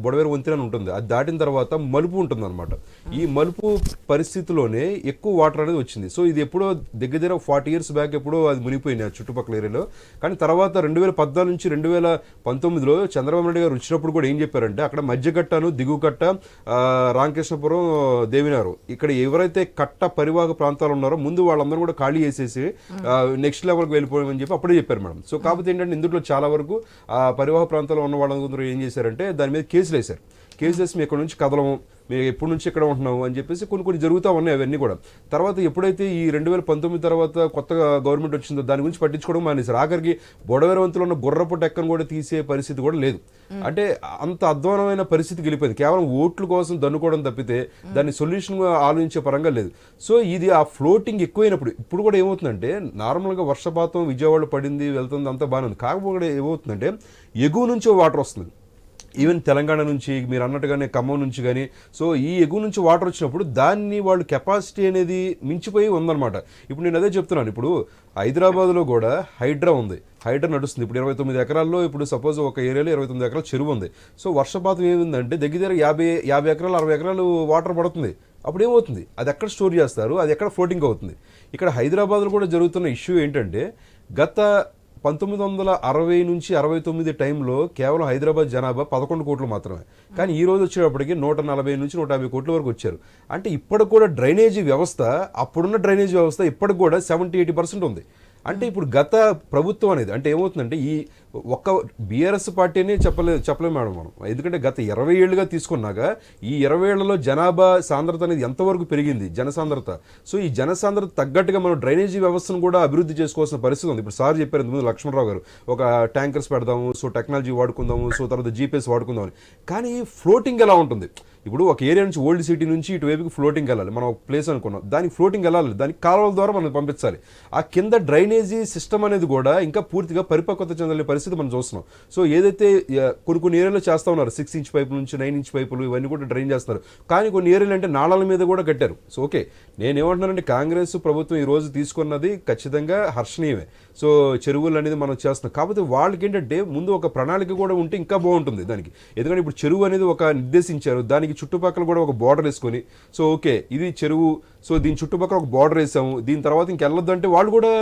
బొడవేరు వంతెన ఉంటుంది, అది దాటిన తర్వాత మలుపు ఉంటుంది అనమాట. ఈ మలుపు పరిస్థితిలోనే ఎక్కువ వాటర్ అనేది వచ్చింది. సో ఇది ఎప్పుడో దగ్గర 40 years బ్యాక్ ఎప్పుడో అది మునిగిపోయింది ఆ చుట్టుపక్కల ఏరియాలో. కానీ తర్వాత 2014 నుంచి 2019లో చంద్రబాబు నాయుడు గారు వచ్చినప్పుడు కూడా ఏం చెప్పారంటే అక్కడ మధ్యకట్టను, దిగుకట్ట, రామకృష్ణపురం, దేవినారు, ఇక్కడ ఎవరైతే కట్ట పరివాహక ప్రాంతాలు ఉన్నారో ముందు వాళ్ళందరూ కూడా ఖాళీ చేసేసి నెక్స్ట్ లెవెల్కి వెళ్ళిపోయామని చెప్పి అప్పుడే చెప్పారు మేడం. సో కాకపోతే ఏంటంటే ఇందులో చాలా వరకు ఆ పరివాహక ప్రాంతాల్లో ఉన్న వాళ్ళందరూ ఏం చేశారంటే దాని మీద కేసులు వేశారు. కేసెస్ మేము ఇక్కడ నుంచి కదలము, మేము ఎప్పటి నుంచి ఇక్కడ ఉంటున్నాము అని చెప్పేసి కొన్ని జరుగుతూ ఉన్నాయి అవన్నీ కూడా. తర్వాత ఎప్పుడైతే ఈ 2019 తర్వాత కొత్తగా గవర్నమెంట్ వచ్చిందో దాని గురించి పట్టించుకోవడం మానేశారు. ఆఖరికి బొడవేరవంతులో ఉన్న గుర్రపు టెక్కను కూడా తీసే పరిస్థితి కూడా లేదు. అంటే అంత అధ్వానమైన పరిస్థితికి వెళ్ళిపోయింది. కేవలం ఓట్ల కోసం దన్నుకోవడం తప్పితే దాన్ని సొల్యూషన్ ఆలోచించే పరంగా లేదు. సో ఇది ఆ ఫ్లోటింగ్ ఎక్కువైనప్పుడు ఇప్పుడు కూడా ఏమవుతుందంటే నార్మల్గా వర్షపాతం విజయవాడ పడింది వెళ్తుంది అంతా బాగానే ఉంది. కాకపోతే ఏమవుతుందంటే ఎగువ నుంచి వాటర్ వస్తుంది, ఈవెన్ తెలంగాణ నుంచి మీరు అన్నట్టుగానే ఖమ్మం నుంచి కానీ. సో ఈ ఎగువ నుంచి వాటర్ వచ్చినప్పుడు దాన్ని వాళ్ళు కెపాసిటీ అనేది మించిపోయి ఉందన్నమాట. ఇప్పుడు నేను అదే చెప్తున్నాను, ఇప్పుడు హైదరాబాద్లో కూడా హైడ్రా ఉంది, హైడ్రా నడుస్తుంది. ఇప్పుడు 29 ఎకరాల్లో ఇప్పుడు సపోజ్ ఒక ఏరియాలో 29 ఎకరాల చెరువు ఉంది. సో వర్షపాతం ఏముందంటే దగ్గర 50 ఎకరాలు 60 ఎకరాలు వాటర్ పడుతుంది. అప్పుడు ఏమవుతుంది, అది ఎక్కడ స్టోర్ చేస్తారు, అది ఎక్కడ ఫ్లోటింగ్ అవుతుంది. ఇక్కడ హైదరాబాద్లో కూడా జరుగుతున్న ఇష్యూ ఏంటంటే గత 1960 నుంచి 69 టైంలో కేవలం హైదరాబాద్ జనాభా 11 కోట్లు మాత్రమే. కానీ ఈ రోజు వచ్చేటప్పటికి 140 నుంచి 150 కోట్ల వరకు వచ్చారు. అంటే ఇప్పటికి కూడా డ్రైనేజీ వ్యవస్థ, అప్పుడున్న డ్రైనేజీ వ్యవస్థ ఇప్పటికి కూడా 70-80% ఉంది. అంటే ఇప్పుడు గత ప్రభుత్వం అనేది అంటే ఏమవుతుందంటే ఈ ఒక్క బీఆర్ఎస్ పార్టీని చెప్పలేము మేడం మనం. ఎందుకంటే గత 20 ఏళ్ళుగా తీసుకున్నాక ఈ 20 ఏళ్లలో జనాభా సాంద్రత అనేది ఎంతవరకు పెరిగింది, జనసాంద్రత. సో ఈ జనసాంద్రత తగ్గట్టుగా మనం డ్రైనేజీ వ్యవస్థను కూడా అభివృద్ధి చేసుకోవాల్సిన పరిస్థితి ఉంది. ఇప్పుడు సార్ చెప్పారు ఇంతకుముందు లక్ష్మణరావు గారు, ఒక ట్యాంకర్స్ పెడదాము, సో టెక్నాలజీ వాడుకుందాము, సో తర్వాత జీపీఎస్ వాడుకుందామని. కానీ ఫ్లోటింగ్ ఎలా ఉంటుంది, ఇప్పుడు ఒక ఏరియా నుంచి ఓల్డ్ సిటీ నుంచి ఇటువైపుకి ఫ్లోటింగ్ వెళ్ళాలి, మనం ఒక ప్లేస్ అనుకున్నాం, దానికి ఫ్లోటింగ్ వెళ్ళాలి, దానికి కాలువల ద్వారా మనం పంపించాలి. ఆ కింద డ్రైనేజీ సిస్టమ్ అనేది కూడా ఇంకా పూర్తిగా పరిపక్వత చెందలేని పరిస్థితి మనం చూస్తున్నాం. సో ఏదైతే కొన్ని ఏరియాలో చేస్తూ ఉన్నారు 6 inch పైపుల నుంచి 9 inch పైపులు ఇవన్నీ కూడా డ్రైన్ చేస్తున్నారు. కానీ కొన్ని ఏరియాలు అంటే నాళాల మీద కూడా కట్టారు. సో ఓకే, నేనేమంటున్నానంటే కాంగ్రెస్ ప్రభుత్వం ఈ రోజు తీసుకున్నది ఖచ్చితంగా హర్షణీయమే. సో చెరువులు అనేది మనం చేస్తున్నాం. కాకపోతే వాళ్ళకి ఏంటంటే ముందు ఒక ప్రణాళిక కూడా ఉంటే ఇంకా బాగుంటుంది దానికి. ఎందుకంటే ఇప్పుడు చెరువు అనేది ఒక నిర్దేశించారు, దానికి చుట్టుపక్కల కూడా ఒక బార్డర్ వేసుకొని, సో ఓకే ఇది చెరువు, సో దీని చుట్టుపక్కల ఒక బార్డర్ వేసాము, దీని తర్వాత ఇంకెళ్ళొద్దు అంటే వాళ్ళు కూడా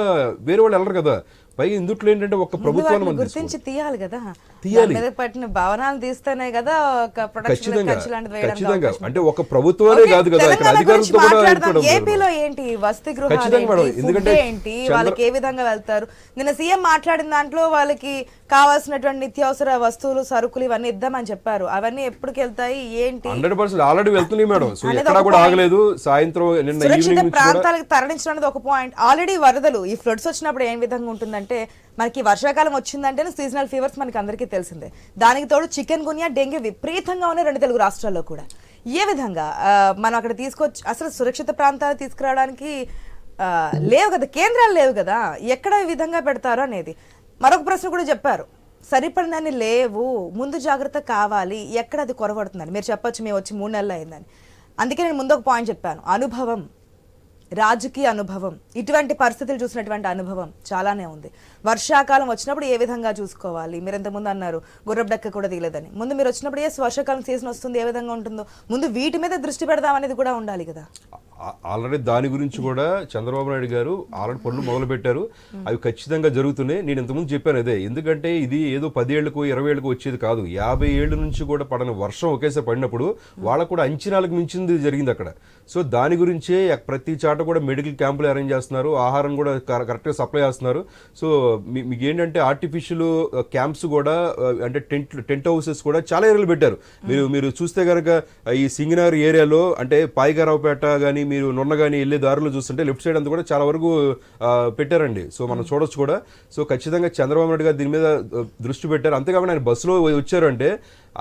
వేరే వాళ్ళు వెళ్ళరు కదా. పైగా ఇందుట్లో ఏంటంటే ఒక ప్రభుత్వాన్ని మనం గుర్తించి తీయాలి కదా, తీయాలి, మీద పట్టిన భవనాలు తీస్తేనే కదా ఒక ప్రొడక్షన్ ఖర్చు లాంటిది వేయడానికి ఖచ్చితంగా. అవకాశం. అంటే ఒక ప్రభుత్వమే కాదు కదా, ఇక్కడ అధికారులతో కూడా మాట్లాడదాం. ఏపీలో ఏంటి వసతి గృహాలు ఏంటి, ఎందుకంటే ఫుడ్ ఏంటి, వాళ్ళకి ఏ విధంగా వెళ్తారు? నిన్న సీఎం మాట్లాడిన దాంట్లో వాళ్ళకి కావాల్సినటువంటి నిత్యావసర వస్తువులు, సరుకులు ఇవన్నీ ఇద్దామని చెప్పారు. అవన్నీ ఎప్పటికి వెళ్తాయి ఏంటి? 100% ఆల్రెడీ వెళ్తున్నాయి మేడం. సో ఎక్కడా కూడా ఆగలేదు. సాయంత్రం నిన్న సురక్షిత ఈవినింగ్ ప్రాంతాలకు తరలించడం అనేది ఒక పాయింట్. ఆల్రెడీ వరదలు, ఈ ఫ్లడ్స్ వచ్చినప్పుడు ఏ విధంగా ఉంటుందంటే మనకి వర్షాకాలం వచ్చిందంటే సీజనల్ ఫీవర్స్ మనకి అందరికీ తెలిసిందే. దానికి తోడు చికెన్ గున్యా, డెంగ్యూ విపరీతంగా ఉన్నాయి 2 తెలుగు రాష్ట్రాల్లో కూడా. ఏ విధంగా మనం అక్కడ తీసుకొచ్చి అసలు సురక్షిత ప్రాంతాలు తీసుకురావడానికి లేవు కదా, కేంద్రాలు లేవు కదా, ఎక్కడ ఈ విధంగా పెడతారు అనేది. మరొక ప్రశ్న కూడా చెప్పారు, సరిపడినన్ని లేవు, ముందు జాగ్రత్త కావాలి, ఎక్కడ అది కొరవడుతుందని. మీరు చెప్పొచ్చు మేము వచ్చి 3 నెలలు అయిందని. అందుకే నేను ముందు ఒక పాయింట్ చెప్పాను, అనుభవం. రాజకీయ అనుభవం, ఇటువంటి పరిస్థితులు చూసినటువంటి అనుభవం చాలానే ఉంది. వర్షాకాలం వచ్చినప్పుడు ఏ విధంగా చూసుకోవాలి, మీరు ఇంతకుముందు అన్నారు గుర్రపు డెక్క కూడా తీయలేదని. ముందు మీరు వచ్చినప్పుడు వర్షాకాలం సీజన్ వస్తుంది, ఏ విధంగా ఉంటుందో ముందు వీటి మీద దృష్టి పెడదాం అనేది కూడా ఉండాలి కదా. ఆల్రెడీ దాని గురించి కూడా చంద్రబాబు నాయుడు గారు ఆల్రెడీ పనులు మొదలు పెట్టారు. అవి ఖచ్చితంగా జరుగుతున్నాయి. నేను ఇంతకుముందు చెప్పాను అదే, ఎందుకంటే ఇది ఏదో 10 ఏళ్లకు 20 ఏళ్లకు వచ్చేది కాదు. 50 ఏళ్ల నుంచి కూడా పడిన వర్షం ఒకేసారి పడినప్పుడు వాళ్ళకు కూడా అంచనాలకు మించింది జరిగింది అక్కడ. సో దాని గురించే ప్రతి చాట కూడా మెడికల్ క్యాంపులు అరేంజ్ చేస్తున్నారు, ఆహారం కూడా కరెక్ట్గా సప్లై చేస్తున్నారు. సో మీకు ఏంటంటే ఆర్టిఫిషియల్ క్యాంప్స్ కూడా, అంటే టెంట్ హౌసెస్ కూడా చాలా ఏరియాలు పెట్టారు. మీరు చూస్తే కనుక ఈ సింగనగర్ ఏరియాలో, అంటే పాయిగారావుపేట కానీ మీరు నున్న కానీ వెళ్ళే దారిలో చూస్తుంటే లెఫ్ట్ సైడ్ అంతా కూడా చాలా వరకు పెట్టారండి. సో మనం చూడొచ్చు కూడా. సో ఖచ్చితంగా చంద్రబాబు నాయుడు గారు దీని మీద దృష్టి పెట్టారు. అంతేకాకుండా ఆయన బస్సులో వచ్చారంటే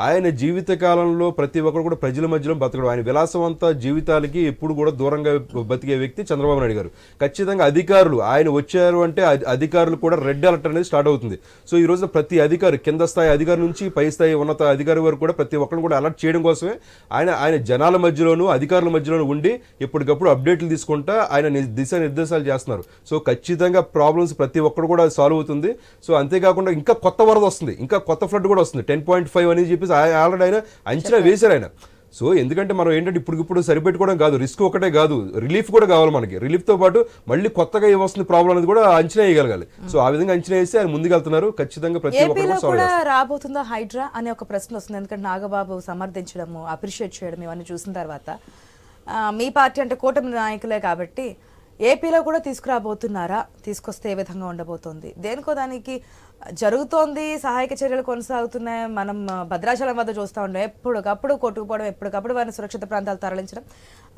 ఆయన జీవిత కాలంలో ప్రతి ఒక్కరు కూడా ప్రజల మధ్యలో బతకడం, ఆయన విలాసవంత జీవితాలకి ఎప్పుడు కూడా దూరంగా బతికే వ్యక్తి చంద్రబాబు నాయుడు గారు. ఖచ్చితంగా అధికారులు ఆయన వచ్చారు అంటే అధికారులు కూడా రెడ్ అలర్ట్ అనేది స్టార్ట్ అవుతుంది. సో ఈ రోజున ప్రతి అధికారి, కింద స్థాయి అధికారి నుంచి పై స్థాయి ఉన్నత అధికారి వరకు కూడా ప్రతి ఒక్కరిని కూడా అలర్ట్ చేయడం కోసమే ఆయన జనాల మధ్యలోనూ అధికారుల మధ్యలోనూ ఉండి ఎప్పటికప్పుడు అప్డేట్లు తీసుకుంటా ఆయన దిశానిర్దేశాలు చేస్తున్నారు. సో ఖచ్చితంగా ప్రాబ్లమ్స్ ప్రతి ఒక్కరు కూడా సాల్వ్ అవుతుంది. సో అంతేకాకుండా ఇంకా కొత్త వరద వస్తుంది, ఇంకా కొత్త ఫ్లడ్ కూడా వస్తుంది. 10.5 అనేది చెప్పేసి ఆల్రెడీ ఆయన అంచనా వేశారు ఆయన. సో ఎందుకంటే మనం ఏంటంటే ఇప్పుడు సరిపెట్టుకోవడం కాదు, రిస్క్ ఒకటే కాదు, రిలీఫ్ కూడా కావాలి మనకి. రిలీఫ్తో పాటు మళ్ళీ కొత్తగా ఏమొస్తుంది ప్రాబ్లం అనేది కూడా అంచనా వేయగలగాలి. సో ఆ విధంగా అంచనా వేస్తే ఆయన ముందుకెళ్తున్నారు. ఖచ్చితంగా ప్రతి ఒక్కరు కూడా రాబోతుందా హైడ్రా అనే ఒక ప్రశ్న వస్తుంది. ఎందుకంటే నాగబాబు సమర్థించడము, అప్రిషియేట్ చేయడం ఇవన్నీ చూసిన తర్వాత మీ పార్టీ అంటే కూటమి నాయకులే కాబట్టి ఏపీలో కూడా తీసుకురాబోతున్నారా, తీసుకొస్తే ఏ విధంగా ఉండబోతోంది, దేనికో దానికి జరుగుతోంది, సహాయక చర్యలు కొనసాగుతున్నాయి. మనం భద్రాచలం వద్ద చూస్తూ ఉంటాం, ఎప్పటికప్పుడు కొట్టుకుపోవడం, ఎప్పటికప్పుడు వారిని సురక్షిత ప్రాంతాలు తరలించడం,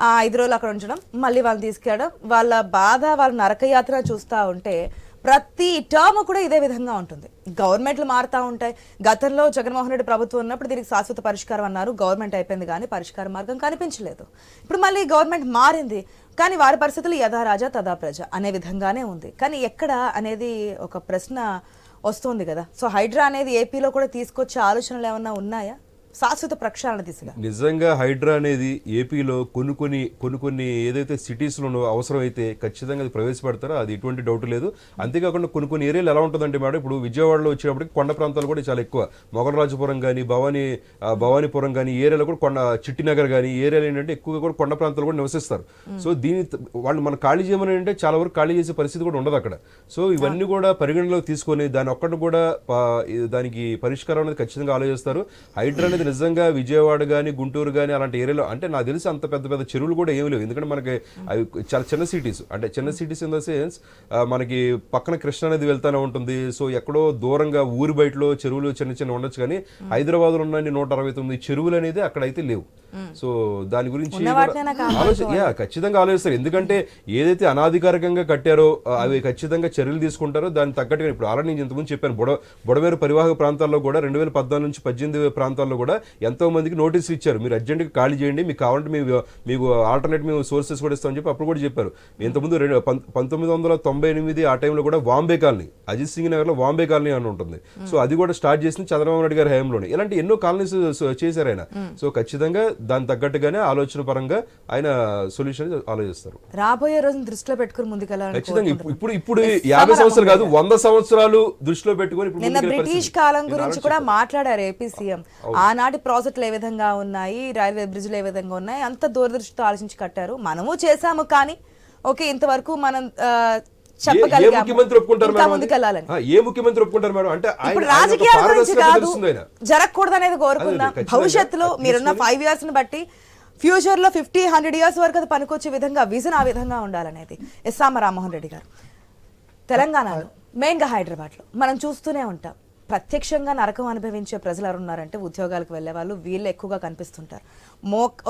5 రోజులు అక్కడ ఉంచడం, మళ్ళీ వాళ్ళని తీసుకెళ్ళడం, వాళ్ళ బాధ, వాళ్ళ నరకయాత్ర చూస్తూ ఉంటే ప్రతి టర్మ్ కూడా ఇదే విధంగా ఉంటుంది. గవర్నమెంట్లు మారుతూ ఉంటాయి. గతంలో జగన్మోహన్ రెడ్డి ప్రభుత్వం ఉన్నప్పుడు దీనికి శాశ్వత పరిష్కారం అన్నారు, గవర్నమెంట్ అయిపోయింది కానీ పరిష్కార మార్గం కనిపించలేదు. ఇప్పుడు మళ్ళీ గవర్నమెంట్ మారింది కానీ వారి పరిస్థితులు యథా రాజా తదా ప్రజ అనే విధంగానే ఉంది. కానీ ఎక్కడ అనేది ఒక ప్రశ్న వస్తుంది కదా. సో హైడ్రా అనేది ఏపీలో కూడా తీసుకొచ్చే ఆలోచనలు ఏమన్నా ఉన్నాయా శాశ్వత ప్రక్షాళన దిశగా? నిజంగా హైడ్రా అనేది ఏపీలో కొన్ని ఏదైతే సిటీస్లోనో అవసరమైతే ఖచ్చితంగా అది ప్రవేశపెడతారో అది ఎటువంటి డౌట్ లేదు. అంతేకాకుండా కొన్ని ఏరియాలు ఎలా ఉంటుందంటే మేడం, ఇప్పుడు విజయవాడలో వచ్చినప్పటికి కొండ ప్రాంతాలు కూడా చాలా ఎక్కువ, మొగలరాజపురం కానీ భవానీపురం కానీ ఏరియాలో కూడా చిట్టినగర్ కానీ ఏరియాలు ఏంటంటే ఎక్కువగా కూడా కొండ ప్రాంతాలు కూడా నివసిస్తారు. సో వాళ్ళు మనం ఖాళీ చేయమని అంటే చాలా వరకు ఖాళీ చేసే పరిస్థితి కూడా ఉండదు అక్కడ. సో ఇవన్నీ కూడా పరిగణలోకి తీసుకొని దాని ఒక్కటి కూడా దానికి పరిష్కారం అనేది ఖచ్చితంగా ఆలోచిస్తారు. హైడ్రా అనేది నిజంగా విజయవాడ కానీ గుంటూరు కానీ అలాంటి ఏరియాలో, అంటే నాకు తెలిసి అంత పెద్ద చెరువులు కూడా ఏమి లేవు. ఎందుకంటే మనకి అవి చాలా చిన్న సిటీస్, అంటే చిన్న సిటీస్ ఇన్ ద సెన్స్ మనకి పక్కన కృష్ణా నది వెళ్తానే ఉంటుంది. సో ఎక్కడో దూరంగా ఊరి బయటలో చెరువులు చిన్న ఉండొచ్చు, కానీ హైదరాబాద్లో ఉన్న 169 చెరువులు అనేది అక్కడైతే లేవు. సో దాని గురించి ఖచ్చితంగా ఆలోచిస్తారు. ఎందుకంటే ఏదైతే అనాధికారికంగా కట్టారో అవి ఖచ్చితంగా చర్యలు తీసుకుంటారో దానికి తగ్గట్టుగా. ఇప్పుడు ఆల్రెడీ నేను ఇంతకుముందు చెప్పాను, బొడమేరు పరివాహక ప్రాంతాల్లో కూడా 2014 నుంచి 18 ప్రాంతాల్లో కూడా ఎంతో మందికి నోటీసులు ఇచ్చారు, మీరు అర్జెంట్గా ఖాళీ చేయండి, మీకు కావాలంటే మీకు ఆల్టర్నేటివ్ సోర్సెస్ కూడా ఇస్తామని చెప్పి అప్పుడు కూడా చెప్పారు. ఇంతకుముందు 1998 ఆ టైంలో కూడా వాంబే కాలనీ, అజిత్ సింగ్ నగర్లో వాంబే కాలనీ అని ఉంటుంది. సో అది కూడా స్టార్ట్ చేసింది చంద్రబాబు నాయుడు గారి హయాంలోనే. ఇలాంటి ఎన్నో కాలనీస్ చేశారు ఆయన. సో ఖచ్చితంగా దాని తగ్గట్టుగానే ఆలోచన పరంగా ఆయన సొల్యూషన్ ఆలోచిస్తారు. రాబోయే రోజును దృష్టిలో పెట్టుకుని ముందుకెళ్ళాలి. ఖచ్చితంగా ఇప్పుడు 50 సంవత్సరాలు కాదు, 100 సంవత్సరాలు దృష్టిలో పెట్టుకుని నిన్న బ్రిటిష్ కాలం గురించి కూడా మాట్లాడారు ఏపీ సీఎం. ఆనాటి ప్రాజెక్టులు ఏ విధంగా ఉన్నాయి, రైల్వే బ్రిడ్జ్లు ఏ విధంగా ఉన్నాయి, అంత దూరదృష్టితో ఆలోచించి కట్టారు. మనము చేశాము కానీ ఓకే ఇంతవరకు మనం ఏ ముఖ్యమంత్రి ఒప్పుకుంటారు మేడం? అంటే రాజకీయాల గురించి కాదు, జరగకూడదు అనేది కోరుకుందాం. భవిష్యత్తులో మీరున్న 5 years ని బట్టి ఫ్యూచర్ లో 50-100 years వరకు అది పనికొచ్చే విధంగా విజన్ ఆ విధంగా ఉండాలనేది. ఎస్ఆర్ రామ్మోహన్ రెడ్డి గారు, తెలంగాణలో మెయిన్ గా హైదరాబాద్ లో మనం చూస్తూనే ఉంటాం, ప్రత్యక్షంగా నరకం అనుభవించే ప్రజలు ఎవరున్నారంటే ఉద్యోగాలకు వెళ్లే వాళ్ళు, వీళ్ళు ఎక్కువగా కనిపిస్తుంటారు.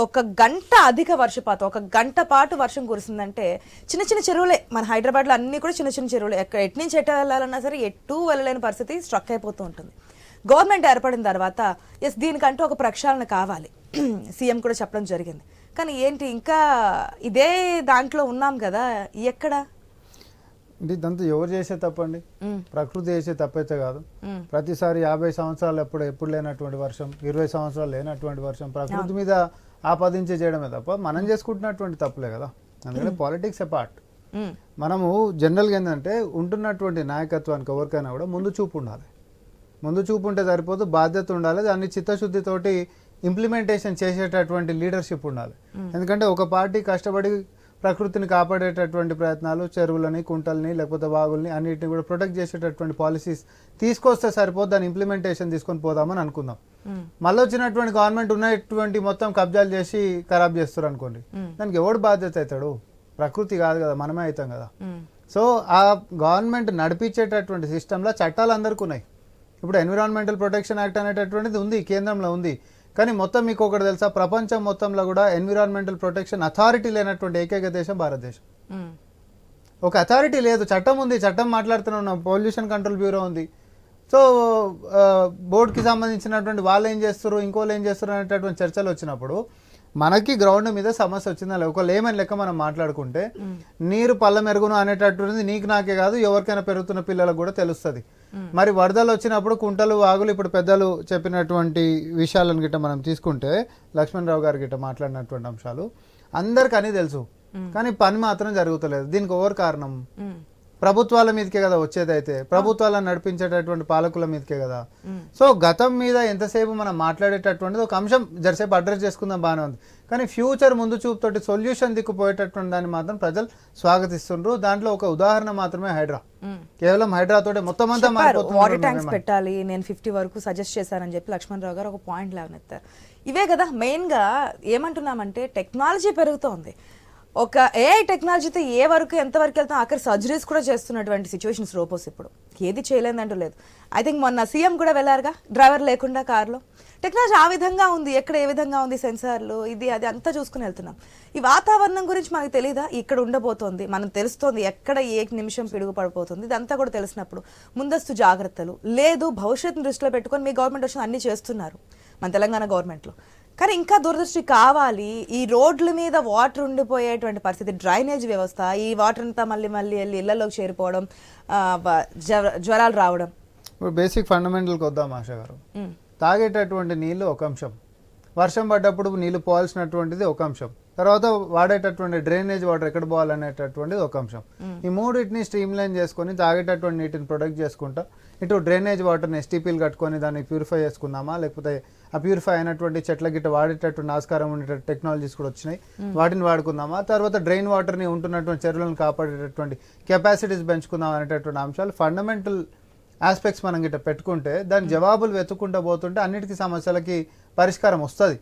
ఒక గంట అధిక వర్షపాతం, ఒక గంట పాటు వర్షం కురిసిందంటే చిన్న చెరువులే మన హైదరాబాద్లో అన్ని కూడా చిన్న చెరువులే, ఎటు నుంచి ఎటు వెళ్ళాలన్నా సరే ఎటు వెళ్ళలేని పరిస్థితి స్ట్రక్ అయిపోతూ ఉంటుంది. గవర్నమెంట్ ఏర్పడిన తర్వాత దీనికంటూ ఒక ప్రక్షాళన కావాలి, సీఎం కూడా చెప్పడం జరిగింది. కానీ ఏంటి ఇంకా ఇదే దాంట్లో ఉన్నాం కదా, ఎక్కడ ఇదంతా ఎవరు చేసే తప్పండి? ప్రకృతి చేసే తప్పైతే కాదు. ప్రతిసారి 50 సంవత్సరాలు ఎప్పుడు లేనటువంటి వర్షం, 20 సంవత్సరాలు లేనటువంటి వర్షం ప్రకృతి మీద ఆపాదించే చేయడమే తప్ప మనం చేసుకుంటున్నటువంటి తప్పులే కదా. అందుకని పాలిటిక్స్ ఎ పార్ట్. మనము జనరల్గా ఏంటంటే ఉంటున్నటువంటి నాయకత్వానికి ఎవరికైనా కూడా ముందు చూపు ఉండాలి. ముందు చూపు ఉంటే సరిపోదు, బాధ్యత ఉండాలి, దాన్ని చిత్తశుద్ధితోటి ఇంప్లిమెంటేషన్ చేసేటటువంటి లీడర్షిప్ ఉండాలి. ఎందుకంటే ఒక పార్టీ కష్టపడి ప్రకృతిని కాపాడేటటువంటి ప్రయత్నాలు, చెరువులని, కుంటల్ని, లేకపోతే వాగుల్ని అన్నిటిని కూడా ప్రొటెక్ట్ చేసేటటువంటి పాలసీస్ తీసుకొస్తే సరిపోదు, దాని ఇంప్లిమెంటేషన్ తీసుకొని పోదామని అనుకుందాం. మళ్ళీ వచ్చినటువంటి గవర్నమెంట్ ఉన్నటువంటి మొత్తం కబ్జాలు చేసి ఖరాబ్ చేస్తారు అనుకోండి, దానికి ఎవడు బాధ్యత అవుతాడు? ప్రకృతి కాదు కదా, మనమే అవుతాం కదా. సో ఆ గవర్నమెంట్ నడిపించేటటువంటి సిస్టంలో చట్టాలు అందరికీ ఉన్నాయి. ఇప్పుడు ఎన్విరాన్మెంటల్ ప్రొటెక్షన్ యాక్ట్ అనేటటువంటిది ఉంది, కేంద్రంలో ఉంది. కానీ మొత్తం మీకు ఒకటి తెలుసా, ప్రపంచం మొత్తంలో కూడా ఎన్విరాన్మెంటల్ ప్రొటెక్షన్ అథారిటీ లేనటువంటి ఏకైక దేశం భారతదేశం. ఒక అథారిటీ లేదు, చట్టం ఉంది, చట్టం మాట్లాడుతున్నాం, పొల్యూషన్ కంట్రోల్ బ్యూరో ఉంది. సో బోర్డుకి సంబంధించినటువంటి వాళ్ళు ఏం చేస్తారు, ఇంకోళ్ళు ఏం చేస్తారు అనేటటువంటి చర్చలు వచ్చినప్పుడు మనకి గ్రౌండ్ మీద సమస్య వచ్చిందా లేదు, ఒక లేమని లెక్క మనం మాట్లాడుకుంటే నీరు పళ్ళ మెరుగును అనేటటువంటిది నీకు నాకే కాదు ఎవరికైనా పెరుగుతున్న పిల్లలకు కూడా తెలుస్తుంది. మరి వరదలు వచ్చినప్పుడు కుంటలు, వాగులు, ఇప్పుడు పెద్దలు చెప్పినటువంటి విషయాలను గిట్ట మనం తీసుకుంటే, లక్ష్మణరావు గారి గిట్ట మాట్లాడినటువంటి అంశాలు అందరికి అని తెలుసు, కానీ పని మాత్రం జరుగుతలేదు. దీనికి ఎవరు కారణం? ప్రభుత్వాల మీదకే కదా వచ్చేదైతే, ప్రభుత్వాలను నడిపించేటటువంటి పాలకుల మీదకే కదా. సో గతం మీద ఎంతసేపు మనం మాట్లాడేటటువంటిది ఒక అంశం జరసేపు అడ్రస్ చేసుకుందాం, బాగానే ఉంది. కానీ ఫ్యూచర్ ముందు చూపుతోటి సొల్యూషన్ దిక్కుపోయేటటువంటి దాన్ని మాత్రం ప్రజలు స్వాగతిస్తుండ్రు. దాంట్లో ఒక ఉదాహరణ మాత్రమే హైడ్రా. కేవలం హైడ్రా తోటే మొత్తం అంతా వాటర్ ట్యాంక్స్ పెట్టాలి, నేను 50 వరకు సజెస్ట్ చేశానని చెప్పి లక్ష్మణరావు గారు ఒక పాయింట్ లేవనెత్తారు. ఇవే కదా మెయిన్ గా ఏమంటున్నామంటే, టెక్నాలజీ పెరుగుతోంది. ఒక ఏఐ టెక్నాలజీతో ఏ వరకు ఎంతవరకు వెళ్తాం, అక్కడ సర్జరీస్ కూడా చేస్తున్నటువంటి సిచ్యువేషన్స్ రోబోస్ ఇప్పుడు ఏది చేయలేదంటూ లేదు. ఐ థింక్ మొన్న సీఎం కూడా వెళ్ళారుగా డ్రైవర్ లేకుండా కార్లో. టెక్నాలజీ ఆ విధంగా ఉంది, ఎక్కడ ఏ విధంగా ఉంది, సెన్సార్లు ఇది అది అంతా చూసుకుని వెళ్తున్నాం. ఈ వాతావరణం గురించి మనకు తెలీదా, ఇక్కడ ఉండబోతోంది, మనం తెలుస్తోంది ఎక్కడ ఏ నిమిషం పిడుగు పడిపోతుంది, ఇదంతా కూడా తెలిసినప్పుడు ముందస్తు జాగ్రత్తలు లేదు. భవిష్యత్తును దృష్టిలో పెట్టుకొని మీ గవర్నమెంట్ వచ్చిన అన్ని చేస్తున్నారు మన తెలంగాణ గవర్నమెంట్లో. కానీ ఇంకా దూరదృష్టి కావాలి. ఈ రోడ్ల మీద వాటర్ ఉండిపోయేటువంటి పరిస్థితి, డ్రైనేజ్ వ్యవస్థ, ఈ వాటర్ అంతా మళ్ళీ మళ్ళీ వెళ్ళి ఇళ్లలోకి చేరిపోవడం, జ్వరాలు రావడం. ఇప్పుడు బేసిక్ ఫండమెంటల్కి వద్దాం ఆశ గారు. తాగేటటువంటి నీళ్ళు ఒక అంశం, వర్షం పడ్డప్పుడు నీళ్లు పోవాల్సినటువంటిది ఒక అంశం, తర్వాత వాడేటటువంటి డ్రైనేజ్ వాటర్ ఎక్కడ పోవాలనేటటువంటిది ఒక అంశం. ఈ మూడింటిని స్ట్రీమ్ లైన్ చేసుకొని తాగేటటువంటి నీటిని ప్రొటెక్ట్ చేసుకుంటా, ఇటు డ్రైనేజ్ వాటర్ని ఎస్టీపీలు కట్టుకొని దాన్ని ప్యూరిఫై చేసుకుందామా, లేకపోతే ఆ ప్యూరిఫై అయినటువంటి చెట్ల గిట్ట వాడేటటువంటి ఆస్కారం ఉండేటటువంటి టెక్నాలజీస్ కూడా వచ్చినాయి, వాటిని వాడుకుందామా, తర్వాత డ్రైన్ వాటర్ని ఉంటున్నటువంటి చెరువులను కాపాడేటటువంటి కెపాసిటీస్ పెంచుకుందాం అనేటటువంటి అంశాలు ఫండమెంటల్ ఆస్పెక్ట్స్ మనం గిట్ట పెట్టుకుంటే, దాని జవాబులు వెతుక్కుంటూ పోతుంటే అన్నిటికీ సమస్యలకి పరిష్కారం వస్తుంది.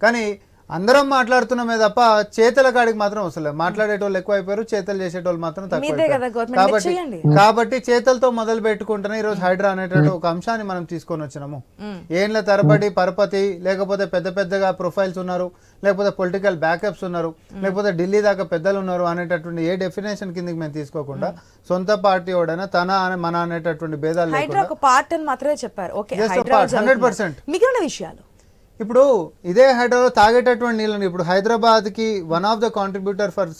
కానీ అందరం మాట్లాడుతున్నామే తప్ప చేతల కాడికి మాత్రం వస్తలేదు. మాట్లాడేటోళ్ళు ఎక్కువైపోయారు, చేతలు చేసేటోళ్ళు మాత్రం తక్కువ. కాబట్టి చేతలతో మొదలు పెట్టుకుంటున్నా ఈరోజు హైడ్రా అనేటువంటి ఒక అంశాన్ని మనం తీసుకొని వచ్చినాము. ఏండ్ల తరబడి పరపతి, లేకపోతే పెద్ద పెద్దగా ప్రొఫైల్స్ ఉన్నారు, లేకపోతే పొలిటికల్ బ్యాకప్స్ ఉన్నారు, లేకపోతే ఢిల్లీ దాకా పెద్దలు ఉన్నారు అనేటటువంటి ఏ డెఫినేషన్ కిందకి మేము తీసుకోకుండా సొంత పార్టీ ఓడైనా తన మన అనేటటువంటి భేదాలు హైడ్రా ఒక పార్ట్ అని మాత్రమే చెప్పారు. 100% మిగిలిన విషయాలు ఇప్పుడు ఇదే హైడ్రాలో తాగేటటువంటి నీళ్ళని ఇప్పుడు హైదరాబాద్కి one of the contributor for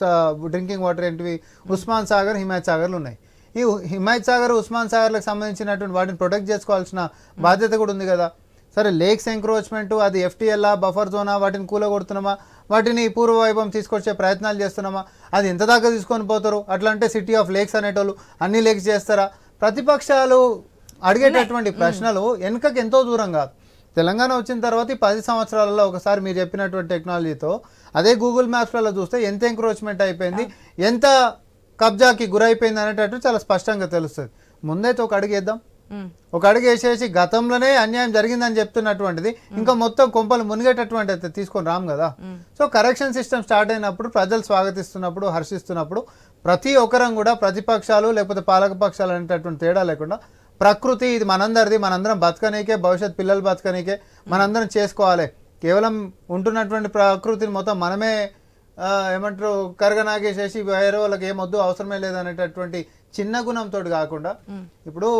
drinking water ఏంటివి ఉస్మాన్ సాగర్, హిమాయత్ సాగర్లు ఉన్నాయి. ఈ హిమాయత్ సాగర్, ఉస్మాన్ సాగర్లకు సంబంధించినటువంటి వాటిని ప్రొటెక్ట్ చేసుకోవాల్సిన బాధ్యత కూడా ఉంది కదా. సరే లేక్స్ ఎంక్రోచ్మెంట్, అది ఎఫ్టీఎల్లా, బఫర్ జోనా, వాటిని కూలగొడుతున్నామా, వాటిని పూర్వ వైభవం తీసుకొచ్చే ప్రయత్నాలు చేస్తున్నామా, అది ఎంత దాకా తీసుకొని పోతారు? అట్లా అంటే సిటీ ఆఫ్ లేక్స్ అనేటోళ్ళు అన్ని లేక్స్ చేస్తారా? ప్రతిపక్షాలు అడిగేటటువంటి ప్రశ్నలు వెనుకకి ఎంతో దూరం కాదు. తెలంగాణ వచ్చిన తర్వాత ఈ 10 సంవత్సరాలలో ఒకసారి మీరు చెప్పినటువంటి టెక్నాలజీతో అదే గూగుల్ మ్యాప్స్లలో చూస్తే ఎంత ఎంక్రోచ్మెంట్ అయిపోయింది, ఎంత కబ్జాకి గురైపోయింది అనేటట్టు చాలా స్పష్టంగా తెలుస్తుంది. ముందైతే ఒక అడుగు వేద్దాం. ఒక అడుగు వేసేసి గతంలోనే అన్యాయం జరిగిందని చెప్తున్నటువంటిది ఇంకా మొత్తం కొంపలు మునిగేటటువంటి అయితే తీసుకొని రాము కదా. సో కరెక్షన్ సిస్టమ్ స్టార్ట్ అయినప్పుడు, ప్రజలు స్వాగతిస్తున్నప్పుడు, హర్షిస్తున్నప్పుడు ప్రతి ఒక్కరం కూడా ప్రతిపక్షాలు లేకపోతే పాలక పక్షాలు అనేటటువంటి తేడా లేకుండా ప్రకృతి ఇది మనందరిది, మనందరం బతకనీకే, భవిష్యత్ పిల్లలు బతకనీకే మనందరం చేసుకోవాలి. కేవలం ఉంటున్నటువంటి ప్రకృతిని మొత్తం మనమే ఏమంటారు కరగనాగేసేసి వేరే వాళ్ళకి ఏమొద్దు అవసరమే లేదనేటటువంటి చిన్న గుణంతో కాకుండా, ఇప్పుడు